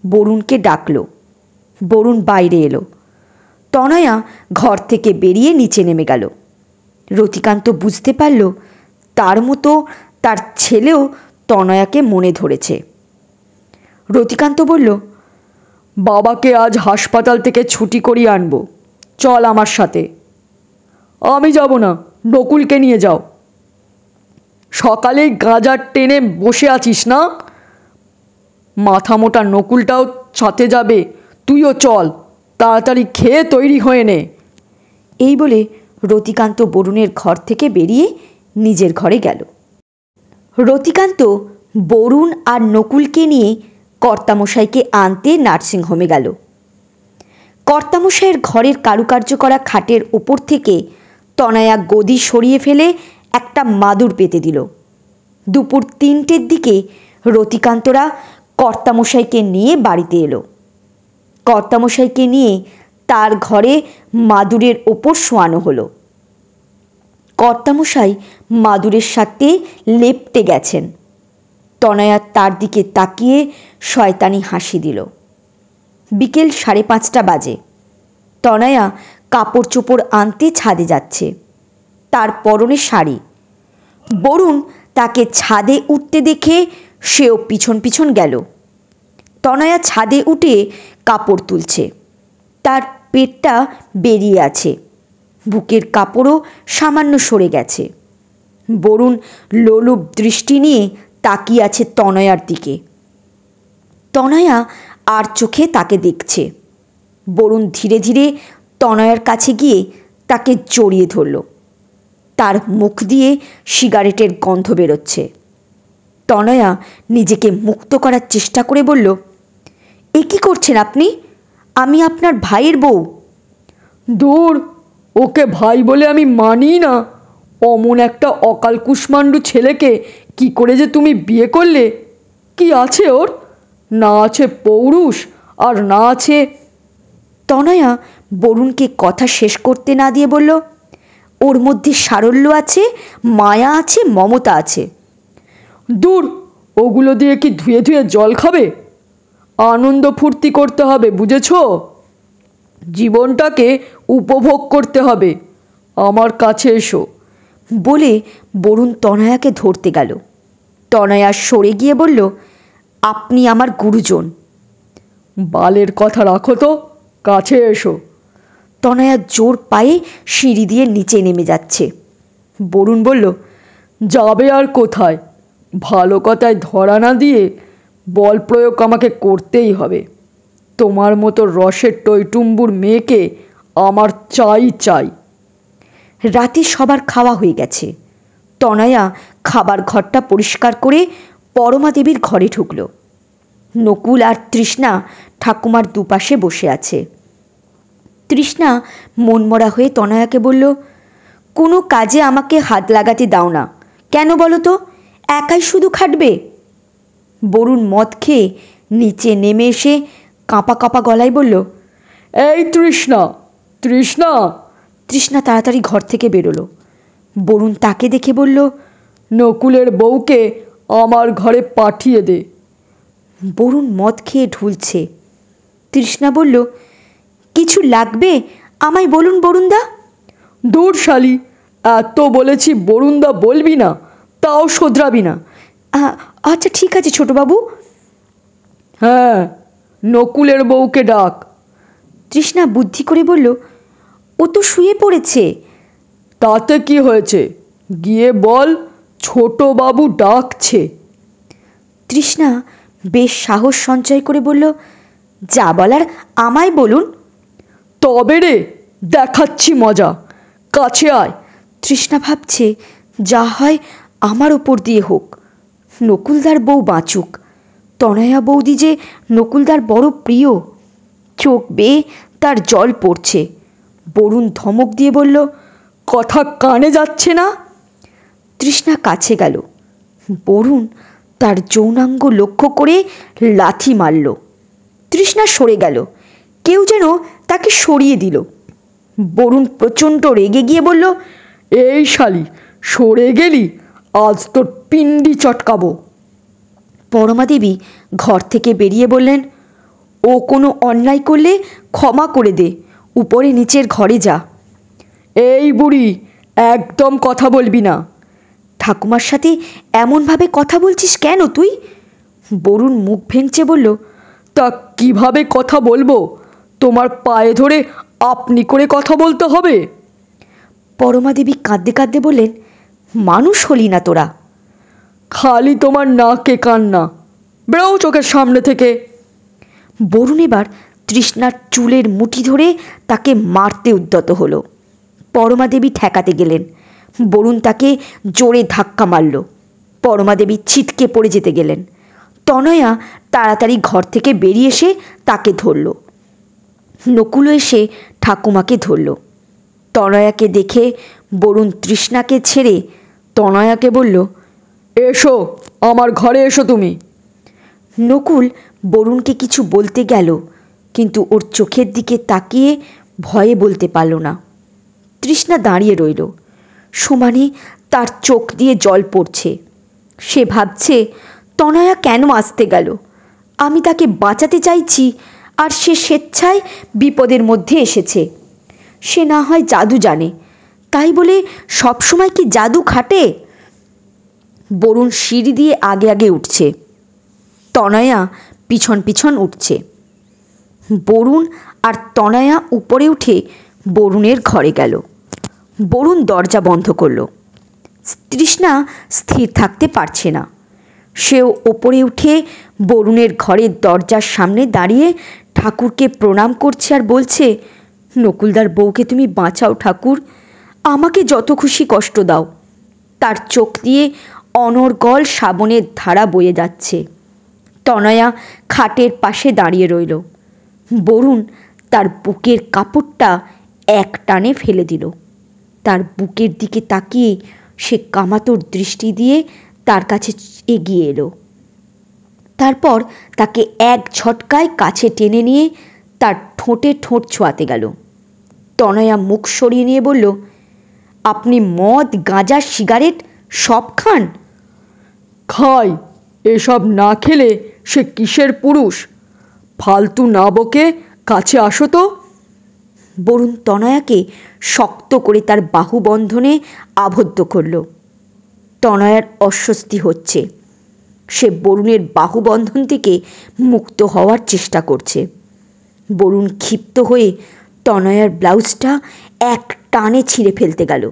বরুণকে ডাকল। বরুণ বাইরে এলো। তনয়া ঘর থেকে বেরিয়ে নিচে নেমে গেল। রতিকান্ত বুঝতে পারল তার মতো তার ছেলেও তনয়াকে মনে ধরেছে। রতিকান্ত বলল, বাবাকে আজ হাসপাতাল থেকে ছুটি করিয়ে আনবো, চল আমার সাথে। আমি যাব না, নকুলকে নিয়ে যাও। সকালেই গাঁজা টেনে বসে আছিস না? মাথা মোটা নকুলটাও সাথে যাবে, তুইও চল, তাড়াতাড়ি খেয়ে তৈরি হয়ে নে। এই বলে রতিকান্ত বরুণের ঘর থেকে বেরিয়ে নিজের ঘরে গেল। রতিকান্ত বরুণ আর নকুলকে নিয়ে কর্তামশাইকে আনতে নার্সিংহোমে গেল। কর্তামশাইয়ের ঘরের কারুকার্য করা খাটের ওপর থেকে তনয়া গদি সরিয়ে ফেলে একটা মাদুর পেতে দিল। দুপুর 3টের দিকে রতিকান্তরা কর্তামশাইকে নিয়ে বাড়িতে এলো। কর্তামশাইকে নিয়ে তার ঘরে মাদুরের ওপর শোয়ানো হলো। কর্তামশাই মাদুরের সাথে লেপ্টে গেছেন। তনয়া তার দিকে তাকিয়ে শয়তানি হাসি দিল। বিকেল 5:30 বাজে। তনয়া কাপড় চোপড় আনতে ছাদে যাচ্ছে। তার পরনে শাড়ি। বরুণ তাকে ছাদে উঠতে দেখে সেও পিছন পিছন গেল। তনয়া ছাদে উঠে কাপড় তুলছে। তার পেটটা বেরিয়ে আছে, বুকের কাপড়ও সামান্য সরে গেছে। বরুণ লোলুপ দৃষ্টি নিয়ে তাকিয়ে আছে তনয়ার দিকে। তনয়া আর চোখে তাকে দেখছে। বরুণ ধীরে ধীরে তনয়ার কাছে গিয়ে তাকে জড়িয়ে ধরল। তার মুখ দিয়ে সিগারেটের গন্ধ বেরোচ্ছে। তনয়া নিজেকে মুক্ত করার চেষ্টা করে বলল, এ কী করছেন আপনি? আমি আপনার ভাইয়ের বউ। দূর, ওকে ভাই বলে আমি মানি না। অমন একটা অকাল কুষ্মাণ্ডু ছেলেকে কি করে যে তুমি বিয়ে করলে? কি আছে ওর? না আছে পৌরুষ, আর না আছে। তনয়া বরুণকে কথা শেষ করতে না দিয়ে বলল, ওর মধ্যে সারল্য আছে, মায়া আছে, মমতা আছে। দূর, ওগুলো দিয়ে কি ধুয়ে ধুয়ে জল খাবে? আনন্দ ফুর্তি করতে হবে, বুঝেছ? জীবনটাকে উপভোগ করতে হবে। আমার কাছে এসো। বলে বরুণ তনয়াকে ধরতে গেল। তনয়া সরে গিয়ে বলল, আপনি আমার গুরুজন। বালের কথা রাখো তো, কাছে এসো। তনয়া জোর পায়ে সিঁড়ি দিয়ে নিচে নেমে যাচ্ছে। বরুণ বলল, যাবে আর কোথায়? ভালো কথায় ধরা না দিয়ে বল প্রয়োগ আমাকে করতেই হবে। তোমার মতো রসের টইটুম্বুর মেয়েকে আমার চাই চাই। রাতে সবার খাওয়া হয়ে গেছে। তনয়া খাবার ঘরটা পরিষ্কার করে পরমা দেবীর ঘরে ঢুকল। নকুল আর তৃষ্ণা ঠাকুমার দুপাশে বসে আছে। তৃষ্ণা মনমরা হয়ে তনয়াকে বলল, কোনো কাজে আমাকে হাত লাগাতে দাও না কেন বলো তো? একাই শুধু খাটবে। বরুণ মদ খেয়ে নিচে নেমে এসে কাঁপা কাঁপা গলায় বলল, এই তৃষ্ণা, তৃষ্ণা। তৃষ্ণা তাড়াতাড়ি ঘর থেকে বেরোলো। বরুণ তাকে দেখে বলল, নকুলের বউকে আমার ঘরে পাঠিয়ে দে। বরুণ মদ খেয়ে ঢুলছে। তৃষ্ণা বলল, কিছু লাগবে আমায় বলুন বরুণদা। দূর শালি, এত বলেছি বরুণদা বলবি না, তাও শোধরাবি না। আচ্ছা ঠিক আছে ছোটবাবু। হ্যাঁ, নকুলের বউকে ডাক। তৃষ্ণা বুদ্ধি করে বলল, ও তো শুয়ে পড়েছে। তাতে কি হয়েছে? গিয়ে বল ছোটবাবু ডাকছে। তৃষ্ণা বেশ সাহস সঞ্চয় করে বলল, যা বলার আমায় বলুন। তবে রে, দেখাচ্ছি মজা, কাছে আয়। তৃষ্ণা ভাবছে, যা হয় আমার ওপর দিয়ে হোক, নকুলদার বউ বাঁচুক। তনয়া বৌদি যে নকুলদার বড় প্রিয়। চোখ বেয়ে তার জল পড়ছে। বরুণ ধমক দিয়ে বলল, কথা কানে যাচ্ছে না? তৃষ্ণা কাছে গেল। বরুণ তার যৌনাঙ্গ লক্ষ্য করে লাথি মারল। তৃষ্ণা সরে গেল। কেউ যেন তাকে সরিয়ে দিল। বরুণ প্রচণ্ড রেগে গিয়ে বলল, এই শালি, সরে গেলি, আজ তোর পিণ্ডি চটকাবো। পরমা দেবী ঘর থেকে বেরিয়ে বললেন, ও কোনো অন্যায় করলে ক্ষমা করে দে, উপরে নিচের ঘরে যা। এই বুড়ি, একদম কথা বলবি না। ঠাকুমার সাথে এমনভাবে কথা বলছিস কেন তুই? বরুণ মুখ ভেঙচে বলল, তা কিভাবে কথা বলবো? তোমার পায়ে ধরে আপনি করে কথা বলতে হবে। পরমা দেবী কাঁদতে কাঁদতে বললেন, মানুষ হলি না তোরা। খালি তোমার নাকে কান্না, বেরো চোখের সামনে থেকে। বরুণ এবার তৃষ্ণার চুলের মুঠি ধরে তাকে মারতে উদ্যত হলো। পরমা দেবী ঠেকাতে গেলেন। বরুণ তাকে জোরে ধাক্কা মারল। পরমা দেবী ছিটকে পড়ে যেতে গেলেন। তনয়া তাড়াতাড়ি ঘর থেকে বেরিয়ে এসে তাকে ধরল। নকুলও এসে ঠাকুমাকে ধরল। তনয়াকে দেখে বরুণ তৃষ্ণাকে ছেড়ে তনয়াকে বলল, এসো, আমার ঘরে এসো তুমি। নকুল বরুণকে কিছু বলতে গেল, কিন্তু ওর চোখের দিকে তাকিয়ে ভয়ে বলতে পারল না। তৃষ্ণা দাঁড়িয়ে রইল। সমানে তার চোখ দিয়ে জল পড়ছে। সে ভাবছে, তনয়া কেন আসতে গেল? আমি তাকে বাঁচাতে চাইছি, আর সে স্বেচ্ছায় বিপদের মধ্যে এসেছে। সে না হয় জাদু জানে, তাই বলে সবসময় কি জাদু খাটে? বরুণ সিঁড়ি দিয়ে আগে আগে উঠছে। তনয়া পিছন পিছন উঠছে। বরুণ আর তনয়া উপরে উঠে বরুণের ঘরে গেল। বরুণ দরজা বন্ধ করল। তৃষ্ণা স্থির থাকতে পারছে না। সেও ওপরে উঠে বরুণের ঘরের দরজার সামনে দাঁড়িয়ে ঠাকুরকে প্রণাম করছে আর বলছে, নকুলদার বউকে তুমি বাঁচাও ঠাকুর, আমাকে যত খুশি কষ্ট দাও। তার চোখ দিয়ে অনর্গল শ্রাবণের ধারা বয়ে যাচ্ছে। তনয়া খাটের পাশে দাঁড়িয়ে রইল। বরুণ তার বুকের কাপড়টা এক টানে ফেলে দিল। তার বুকের দিকে তাকিয়ে সে কামাতোর দৃষ্টি দিয়ে তার কাছে এগিয়ে এলো। তারপর তাকে এক ঝটকায় কাছে টেনে নিয়ে তার ঠোঁটে ঠোঁট ছোঁয়াতে গেল। তনয়া মুখ সরিয়ে নিয়ে বলল, আপনি মদ, গাঁজা, সিগারেট সব খান? খাই, এসব না খেলে সে কিসের পুরুষ? ফালতু না বকে কাছে আসো তো। বরুণ তনয়াকে শক্ত করে তার বাহুবন্ধনে আবদ্ধ করল। তনয়ার অস্বস্তি হচ্ছে। সে বরুণের বাহুবন্ধন থেকে মুক্ত হওয়ার চেষ্টা করছে। বরুণ ক্ষিপ্ত হয়ে তনয়ার ব্লাউজটা এক টানে ছিঁড়ে ফেলতে গেল।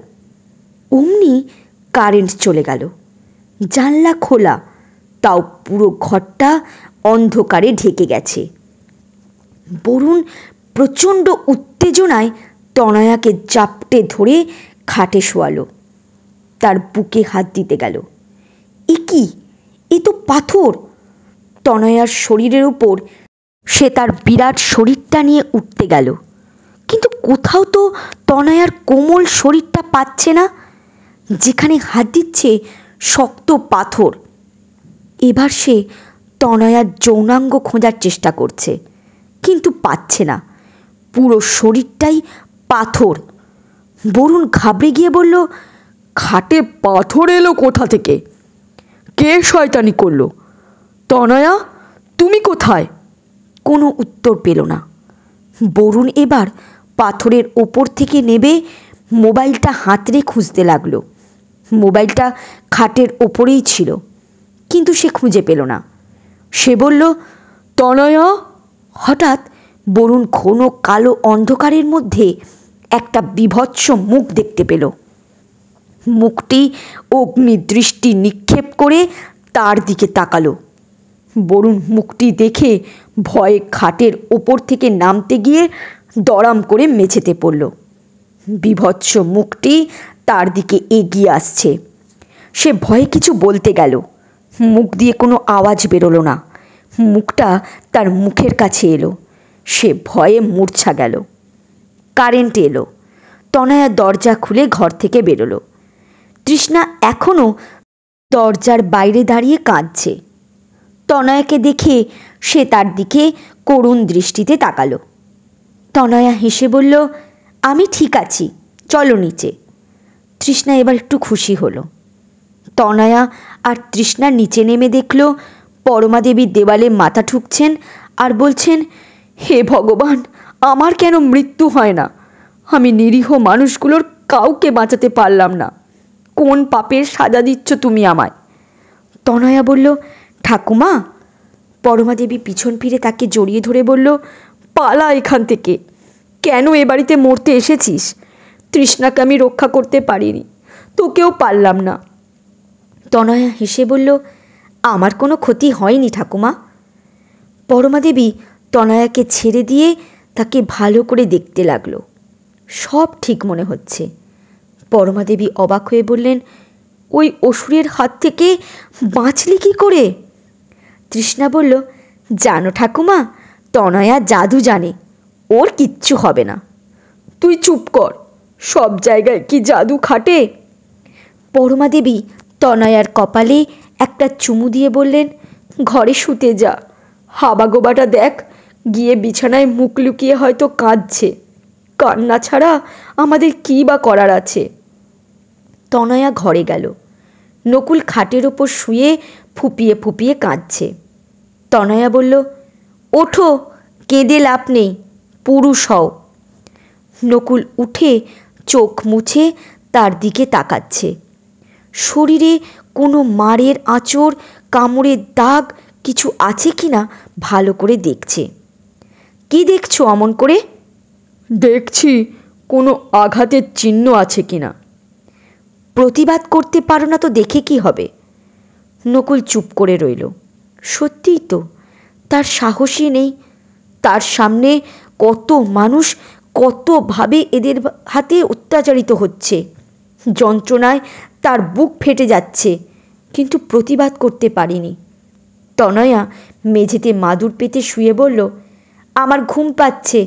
অমনি কারেন্ট চলে গেল। জানলা খোলা, তাও পুরো ঘরটা অন্ধকারে ঢেকে গেছে। বরুণ প্রচণ্ড উত্তেজনায় তনয়াকে জাপটে ধরে খাটে শোয়ালো। তার বুকে হাত দিতে গেল। এ কি, এ তো পাথর! তনয়ার শরীরের উপর সে তার বিরাট শরীরটা নিয়ে উঠতে গেল, কিন্তু কোথাও তো তনয়ার কোমল শরীরটা পাচ্ছে না। যেখানে হাত দিচ্ছে শক্ত পাথর। এবার সে তনয়ার যৌনাঙ্গ খোঁজার চেষ্টা করছে, কিন্তু পাচ্ছে না। পুরো শরীরটাই পাথর। বরুণ ঘাবড়ে গিয়ে বলল, খাটে পাথর এলো কোথা থেকে? কে শয়তানি করলো? তনয়া, তুমি কোথায়? কোনো উত্তর পেল না। বরুণ এবার পাথরের ওপর থেকে নেবে মোবাইলটা হাতড়ে খুঁজতে লাগলো। মোবাইলটা খাটের ওপরেই ছিল, কিন্তু সে খুঁজে পেল না। সে বলল, তনয়া। হঠাৎ বরুণ ঘন কালো অন্ধকারের মধ্যে একটা বীভৎস মুখ দেখতে পেল। মুখটি অগ্নিদৃষ্টি নিক্ষেপ করে তার দিকে তাকালো। বরুণ মুখটি দেখে ভয়ে খাটের ওপর থেকে নামতে গিয়ে দড়াম করে মেঝেতে পড়ল। বীভৎস মুখটি তার দিকে এগিয়ে আসছে। সে ভয়ে কিছু বলতে গেল, মুখ দিয়ে কোনো আওয়াজ বেরোলো না। মুখটা তার মুখের কাছে এলো। সে ভয়ে মূর্ছা গেল। কারেন্ট এলো। তনয়া দরজা খুলে ঘর থেকে বেরোলো। তৃষ্ণা এখনও দরজার বাইরে দাঁড়িয়ে কাঁদছে। তনয়াকে দেখে সে তার দিকে করুণ দৃষ্টিতে তাকালো। তনয়া হেসে বলল, আমি ঠিক আছি, চলো নিচে। তৃষ্ণা এবার একটু খুশি হলো। তনয়া আর তৃষ্ণা নিচে নেমে দেখল পরমা দেবী দেওয়ালে মাথা ঠুকছেন আর বলছেন, হে ভগবান, আমার কেন মৃত্যু হয় না? আমি নিরীহ মানুষগুলোর কাউকে বাঁচাতে পারলাম না। কোন পাপের সাজা দিচ্ছ তুমি আমায়? তনয়া বলল, ঠাকুমা। পরমা দেবী পিছন ফিরে তাকে জড়িয়ে ধরে বলল, পালা এখান থেকে। কেন এ বাড়িতে মরতে এসেছিস? তৃষ্ণাকে আমি রক্ষা করতে পারিনি, তোকেও পারলাম না। তনয়া হেসে বলল, আমার কোনো ক্ষতি হয়নি ঠাকুমা। পরমা দেবী তনয়াকে ছেড়ে দিয়ে তাকে ভালো করে দেখতে লাগলো। সব ঠিক মনে হচ্ছে। পরমা দেবী অবাক হয়ে বললেন, ওই অসুরের হাত থেকে বাঁচলি কী করে? তৃষ্ণা বলল, জানো ঠাকুমা, তনয়া জাদু জানে, ওর কিচ্ছু হবে না। তুই চুপ কর, সব জায়গায় কি জাদু খাটে? পরমা দেবী তনয়ার কপালে একটা চুমু দিয়ে বললেন, ঘরে শুতে যা। হাবাগোবাটা দেখ, গিয়ে বিছানায় মুখ লুকিয়ে হয়তো কাঁদছে। কান্না ছাড়া আমাদের কী বা করার আছে? তনয়া ঘরে গেল। নকুল খাটের ওপর শুয়ে ফুপিয়ে ফুপিয়ে কাঁদছে। তনয়া বলল, ওঠো, কেঁদে লাভ নেই, পুরুষ হও। নকুল উঠে চোখ মুছে তার দিকে তাকাচ্ছে। শরীরে কোনো মারের আঁচড়, কামড়ের দাগ কিছু আছে কি না ভালো করে দেখছে। কি দেখছো অমন করে? দেখছি কোনো আঘাতের চিহ্ন আছে কিনা। প্রতিবাদ করতে পারো না তো দেখে কি হবে? নকুল চুপ করে রইল। সত্যিই তো, তার সাহসই নেই। তার সামনে কত মানুষ কতভাবে এদের হাতে অত্যাচারিত হচ্ছে। যন্ত্রণায় তার বুক ফেটে যাচ্ছে, কিন্তু প্রতিবাদ করতে পারিনি। তনয়া মেঝেতে মাদুর পেতে শুয়ে বলল, আমার ঘুম পাচ্ছে,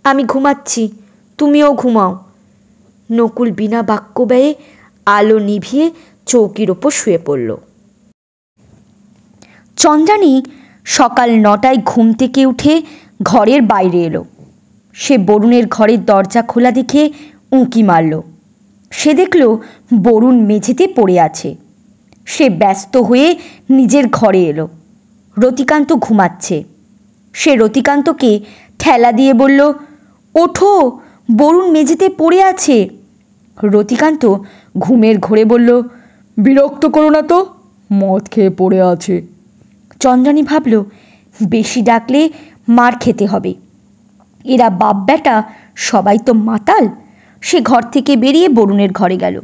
আমি ঘুমাচ্ছি, তুমিও ঘুমাও। নকুল বিনা বাক্য ব্যয়ে আলো নিভিয়ে চৌকির ওপর শুয়ে পড়ল। চন্দ্রানী সকাল 9টায় ঘুম থেকে উঠে ঘরের বাইরে এলো। সে বরুণের ঘরের দরজা খোলা দেখে উঁকি মারল। সে দেখল বরুণ মেঝেতে পড়ে আছে। সে ব্যস্ত হয়ে নিজের ঘরে এলো। রতিকান্ত ঘুমাচ্ছে। সে রতিকান্তকে ঠেলা দিয়ে বলল, ওঠো, বরুণ মেঝেতে পড়ে আছে। রতিকান্ত ঘুমের ঘোরে বলল, বিরক্ত করো না তো, মদ খেয়ে পড়ে আছে। চন্দ্রানী ভাবল, বেশি ডাকলে মার খেতে হবে। এরা বাপ বেটা সবাই তো মাতাল। সে ঘর থেকে বেরিয়ে বরুণের ঘরে গেল।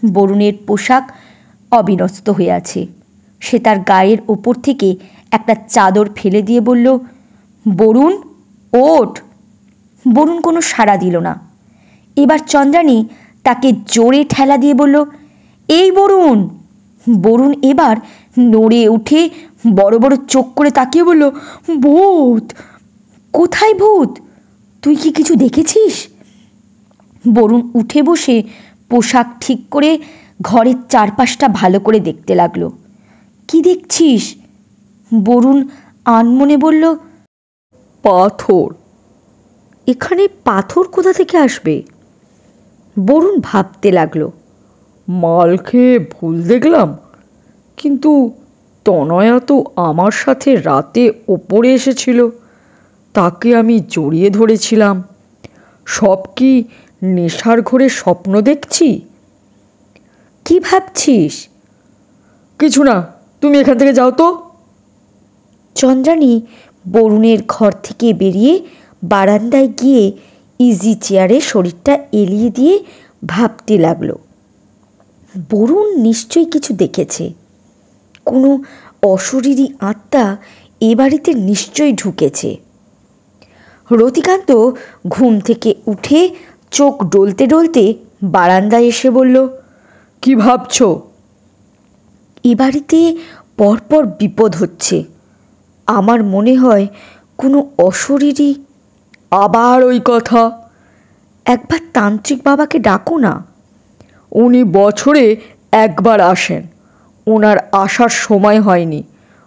বরুণের পোশাক অবিন্যস্ত হয়ে আছে। সে তার গায়ের ওপর থেকে একটা চাদর ফেলে দিয়ে বলল, বরুণ ওঠ। বরুণ কোনো সাড়া দিল না। এবার চন্দ্রানী তাকে জোরে ঠেলা দিয়ে বলল, এই বরুণ। বরুণ এবার নড়ে উঠে বড় বড় চোখ করে তাকিয়ে বলল, ভূত। কোথায় ভূত? তুই কি কিছু দেখেছিস? বরুণ উঠে বসে পোশাক ঠিক করে ঘরের চারপাশটা ভালো করে দেখতে লাগলো। কি দেখছিস? বরুণ আনমনে বলল, পাথর। এখানে পাথর কোথা থেকে আসবে? বরুণ ভাবতে লাগলো। মাল খেয়ে ভুল দেখলাম, কিন্তু তনয়া তো আমার সাথে রাতে ওপরে এসেছিল, তাকে আমি জড়িয়ে ধরেছিলাম। সব কি নেশার ঘরে স্বপ্ন দেখছি? কি ভাবছিস? কিছু না, তুমি এখান থেকে যাও তো। চন্দ্রানী বরুণের ঘর থেকে বেরিয়ে বারান্দায় গিয়ে ইজি চেয়ারে শরীরটা এলিয়ে দিয়ে ভাবতে লাগলো। বরুণ নিশ্চয়ই কিছু দেখেছে। কোনো অশরীরী আত্মা এ বাড়িতে নিশ্চয়ই ঢুকেছে। রতিকান্ত ঘুম থেকে উঠে চোখ ডলতে ডলতে বারান্দায় এসে বলল, কি ভাবছো? এ বাড়িতে পরপর বিপদ হচ্ছে। আমার মনে হয় কোনো অশরীরী। আবার ওই কথা? একবার তান্ত্রিক বাবাকে ডাকো না। উনি বছরে একবার আসেন। ওনার আসার সময় হয়নি।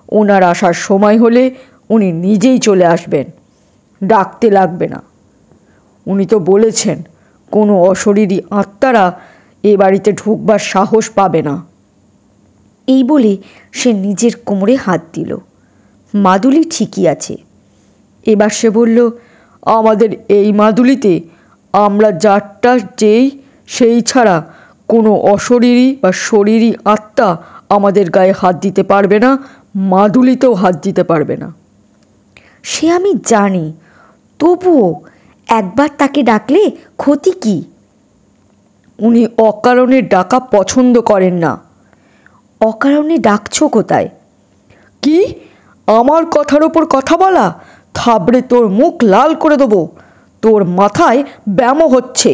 ওনার আসার সময় হলে উনি নিজেই চলে আসবেন, ডাকতে লাগবে না। উনি তো বলেছেন কোনো অশরীরী আত্মারা এ বাড়িতে ঢুকবার সাহস পাবে না। এই বলে সে নিজের কোমরে হাত দিল। মাদুলি ঠিকই আছে। এবার সে বলল, আমাদের এই মাদুলিতে আমরা যারটা যেই সেই ছাড়া কোনো অশরীরী বা শরীরী আত্মা আমাদের গায়ে হাত দিতে পারবে না, মাদুলিতেও হাত দিতে পারবে না। সে আমি জানি, তবুও একবার তাকে ডাকলে ক্ষতি কি? উনি অকারণে ডাকা পছন্দ করেন না। অকারণে ডাকছো কোথায়? কি? আমার কথার ওপর কথা বলা? থাবড়ে তোর মুখ লাল করে দেবো। তোর মাথায় ব্যামো হচ্ছে।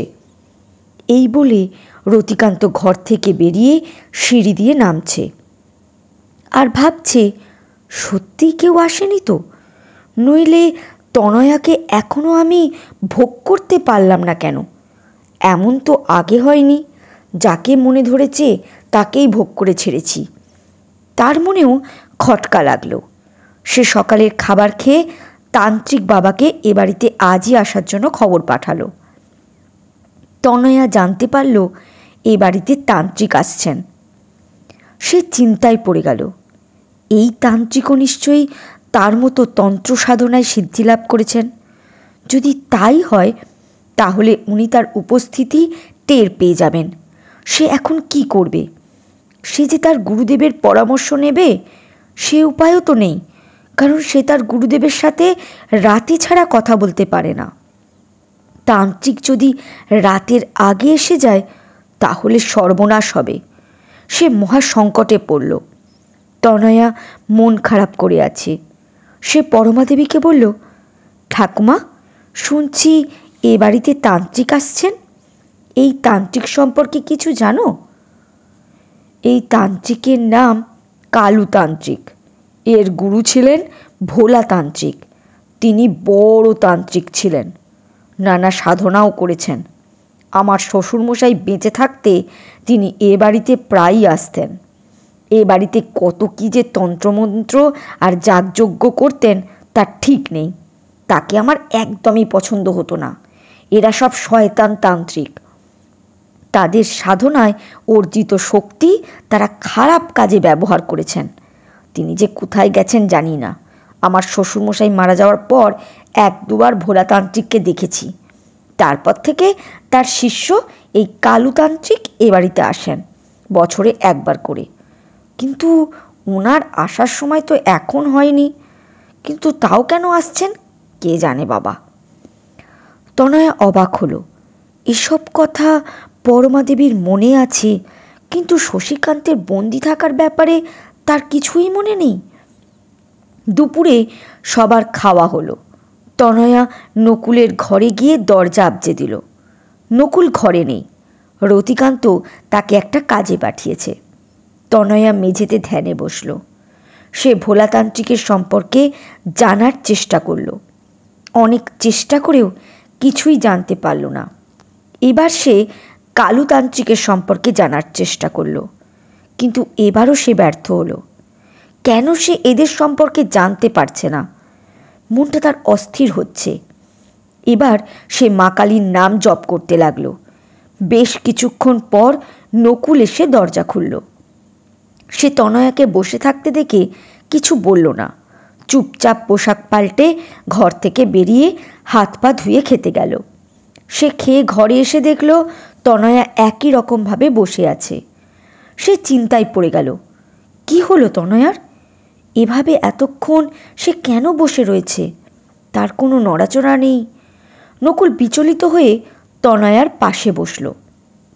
এই বলে রতিকান্ত ঘর থেকে বেরিয়ে সিঁড়ি দিয়ে নামছে। আর ভাবছে, সত্যিই কেউ আসেনি তো, নইলে তনয়াকে এখনও আমি ভোগ করতে পারলাম না কেন? এমন তো আগে হয়নি। যাকে মনে ধরেছে তাকেই ভোগ করে ছেড়েছি। তার মনেও খটকা লাগলো। সে সকালের খাবার খেয়ে তান্ত্রিক বাবাকে এ বাড়িতে আজই আসার জন্য খবর পাঠালো। তনয়া জানতে পারল এ বাড়িতে তান্ত্রিক আসছেন। সে চিন্তায় পড়ে গেল। এই তান্ত্রিকও নিশ্চয়ই তার মতো তন্ত্র সাধনায় সিদ্ধিলাভ করেছেন। যদি তাই হয় তাহলে উনি তার উপস্থিতি টের পেয়ে যাবেন। সে এখন কি করবে? সে যে তার গুরুদেবের পরামর্শ নেবে সে উপায়ও তো নেই, কারণ সে তার গুরুদেবের সাথে রাতে ছাড়া কথা বলতে পারে না। তান্ত্রিক যদি রাতের আগে এসে যায় তাহলে সর্বনাশ হবে। সে মহা সংকটে পড়ল। তনয়া মন খারাপ করে আছে। সে পরমাদেবীকে বলল, ঠাকুমা, শুনছি এ বাড়িতে তান্ত্রিক আসছেন। এই তান্ত্রিক সম্পর্কে কিছু জানো? এই তান্ত্রিকের নাম কালু তান্ত্রিক। এর গুরু ছিলেন ভোলা তান্ত্রিক। তিনি বড় তান্ত্রিক ছিলেন, নানা সাধনাও করেছেন। আমার শ্বশুরমশাই বেঁচে থাকতে তিনি এ বাড়িতে প্রায়ই আসতেন। এ বাড়িতে কত কী যে তন্ত্রমন্ত্র আর যাগযজ্ঞ করতেন তার ঠিক নেই। তাকে আমার একদমই পছন্দ হতো না। এরা সব শয়তান তান্ত্রিক। তাদের সাধনায় অর্জিত শক্তি তারা খারাপ কাজে ব্যবহার করেছেন। তিনি যে কোথায় গেছেন জানি না। আমার শ্বশুরমশাই মারা যাওয়ার পর এক দুবার ভোলাতান্ত্রিককে দেখেছি। তারপর থেকে তার শিষ্য এই কালুতান্ত্রিক এ বাড়িতে আসেন বছরে একবার করে। কিন্তু ওনার আসার সময় তো এখন হয়নি। কিন্তু তাও কেন আসছেন কে জানে বাবা। তনয়া অবাক হলো। এসব কথা পরমা দেবীর মনে আছে, কিন্তু শশীকান্তের বন্দি থাকার ব্যাপারে তার কিছুই মনে নেই। দুপুরে সবার খাওয়া হলো। তনয়া নকুলের ঘরে গিয়ে দরজা আবজে দিল। নকুল ঘরে নেই। রতিকান্ত তাকে একটা কাজে পাঠিয়েছে। তনয়া মেঝেতে ধ্যানে বসল। সে ভোলাতান্ত্রিকের সম্পর্কে জানার চেষ্টা করল। অনেক চেষ্টা করেও কিছুই জানতে পারল না। এবার সে কালুতান্ত্রিকের সম্পর্কে জানার চেষ্টা করল, কিন্তু এবারও সে ব্যর্থ হলো। কেন সে এদের সম্পর্কে জানতে পারছে না? মনটা তার অস্থির হচ্ছে। এবার সে মা কালীর নাম জপ করতে লাগলো। বেশ কিছুক্ষণ পর নকুল এসে দরজা খুলল। সে তনয়াকে বসে থাকতে দেখে কিছু বলল না। চুপচাপ পোশাক পাল্টে ঘর থেকে বেরিয়ে হাত পা ধুয়ে খেতে গেল। সে খেয়ে ঘরে এসে দেখল তনয়া একই রকমভাবে বসে আছে। সে চিন্তায় পড়ে গেল। কি হলো তনয়ার? এভাবে এতক্ষণ সে কেন বসে রয়েছে? তার কোনো নড়াচড়া নেই। নকুল বিচলিত হয়ে তনয়ার পাশে বসল।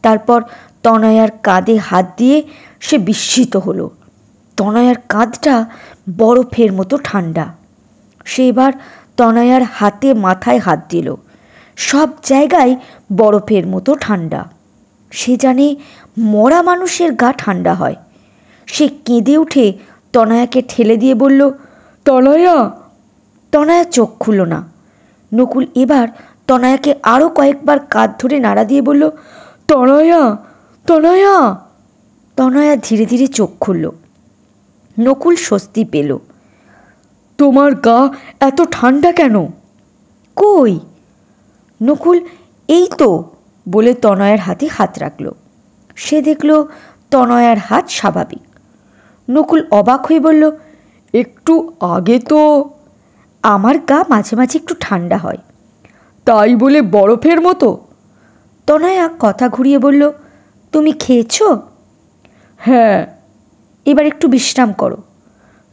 তারপর তনয়ার কাঁধে হাত দিয়ে সে বিস্মিত হলো। তনয়ার কাঁধটা বরফের মতো ঠান্ডা। সে এবার তনয়ার হাতে মাথায় হাত দিল। সব জায়গায় বরফের মতো ঠান্ডা। সে জানে মরা মানুষের গা ঠান্ডা হয়। সে কেঁদে উঠে তনয়াকে ঠেলে দিয়ে বলল, তনয়া। তনয়া চোখ খুলল না। নকুল এবার তনয়াকে আরও কয়েকবার কাঁধ ধরে নাড়া দিয়ে বলল, তনয়া, তনয়া। তনয়া ধীরে ধীরে চোখ খুলল। নকুল স্বস্তি পেল। তোমার গা এত ঠান্ডা কেন? কই? নকুল এই তো বলে তনয়ার হাতে হাত রাখল। সে দেখল তনয়ার হাত স্বাভাবিক। নকুল অবাক হয়ে বলল, একটু আগে তো। আমার গা মাঝে মাঝে একটু ঠান্ডা হয়। তাই বলে বরফের মতো? তনয়া কথা ঘুরিয়ে বলল, তুমি খেয়েছ? হ্যাঁ। এবার একটু বিশ্রাম করো।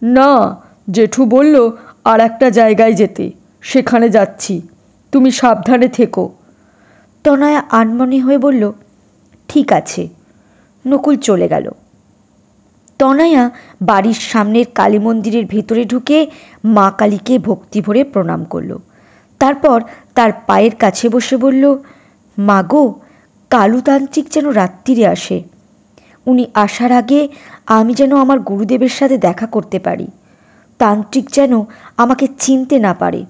না, জেঠু বলল আর একটা জায়গায় যেতে, সেখানে যাচ্ছি, তুমি সাবধানে থেকো। তনয়া আনমনে হয়ে বলল, ঠিক আছে। নকুল চলে গেল। তনয়া বাড়ির সামনের কালী মন্দিরের ভেতরে ঢুকে মা কালীকে ভক্তি ভরে প্রণাম করল। তারপর তার পায়ের কাছে বসে বলল, মা গো, কালুতান্ত্রিক যেন রাত্রিরে আসে। উনি আসার আগে আমি যেন আমার গুরুদেবের সাথে দেখা করতে পারি। তান্ত্রিক যেন আমাকে চিনতে না পারে।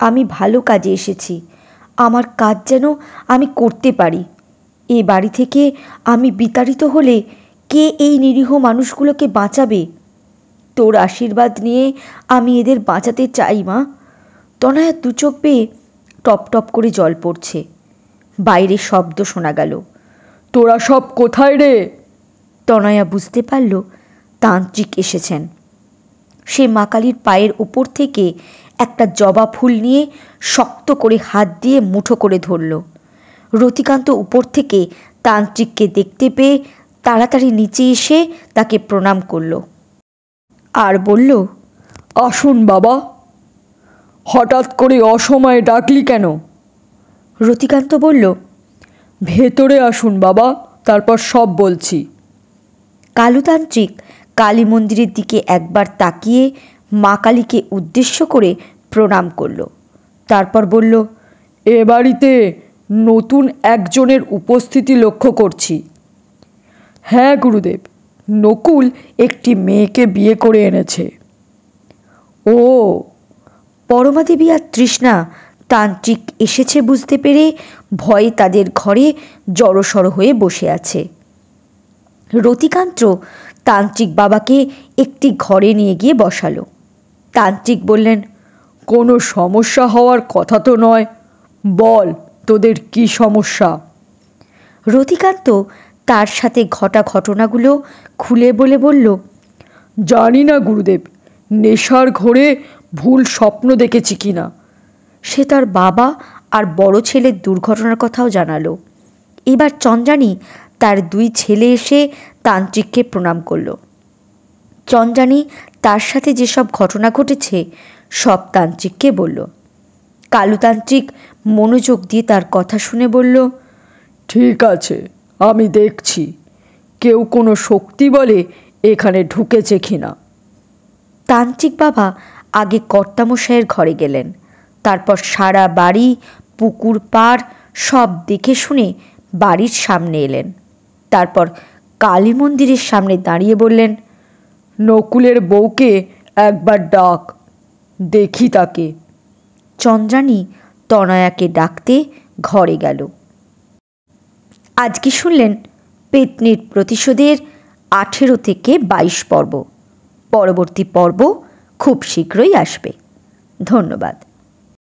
আমি ভালো কাজে এসেছি। আমার কাজ যেন আমি করতে পারি। এ বাড়ি থেকে আমি বিতাড়িত হলে কে এই নিরীহ মানুষগুলোকে বাঁচাবে? তোর আশীর্বাদ নিয়ে আমি এদের বাঁচাতে চাই মা। তনয়া দু চোখ বেয়ে টপ টপ করে জল পড়ছে। বাইরে শব্দ শোনা গেল। তোরা সব কোথায় রে? তনয়া বুঝতে পারল তান্ত্রিক এসেছেন। সে মা কালীর পায়ের উপর থেকে একটা জবা ফুল নিয়ে শক্ত করে হাত দিয়ে মুঠো করে ধরল। রতিকান্ত উপর থেকে তান্ত্রিককে দেখতে পেয়ে তাড়াতাড়ি নিচে এসে তাকে প্রণাম করল আর বলল, আসুন বাবা। হঠাৎ করে অসময়ে ডাকলি কেন? রতিকান্ত বলল, ভেতরে আসুন বাবা, তারপর সব বলছি। কালুতান্ত্রিক কালী মন্দিরের দিকে একবার তাকিয়ে মা কালীকে উদ্দেশ্য করে প্রণাম করল। তারপর বলল, এ বাড়িতে নতুন একজনের উপস্থিতি লক্ষ্য করছি। হ্যাঁ গুরুদেব, নকুল একটি মেয়েকে বিয়ে করে এনেছে। ও। পরমাদেবী আর তৃষ্ণা তান্ত্রিক এসেছে বুঝতে পেরে ভয়ে তাদের ঘরে জড়সড় হয়ে বসে আছে। রতিকান্ত তান্ত্রিক বাবাকে একটি ঘরে নিয়ে গিয়ে বসালো। তান্ত্রিক বললেন, কোনো সমস্যা হওয়ার কথা তো নয়, বল তোদের কি সমস্যা? রতিকান্ত তার সাথে ঘটা ঘটনাগুলো খুলে বলে বলল, জানি না গুরুদেব, নেশার ঘোরে ভুল স্বপ্ন দেখেছি কিনা। সে তার বাবা আর বড় ছেলের দুর্ঘটনার কথাও জানালো। এবার চন্দ্রানী তার দুই ছেলে এসে তান্ত্রিককে প্রণাম করল। চন্দ্রানী তার সাথে যেসব ঘটনা ঘটেছে সব তান্ত্রিককে বলল। কালুতান্ত্রিক মনোযোগ দিয়ে তার কথা শুনে বলল, ঠিক আছে, আমি দেখছি কেউ কোনো শক্তি বলে এখানে ঢুকেছে কিনা। তান্ত্রিক বাবা আগে কর্তামশাইয়ের ঘরে গেলেন, তারপর সারা বাড়ি, পুকুর পাড় সব দেখে শুনে বাড়ির সামনে এলেন। তারপর কালী মন্দিরের সামনে দাঁড়িয়ে বললেন, নকুলের বউকে একবার ডাক, দেখি তাকে। চন্দ্রানী তনয়াকে ডাকতে ঘরে গেল। আজকে শুনলেন পেত্নীর প্রতিশোধের 18 থেকে 22 পর্ব। পরবর্তী পর্ব খুব শীঘ্রই আসবে। ধন্যবাদ।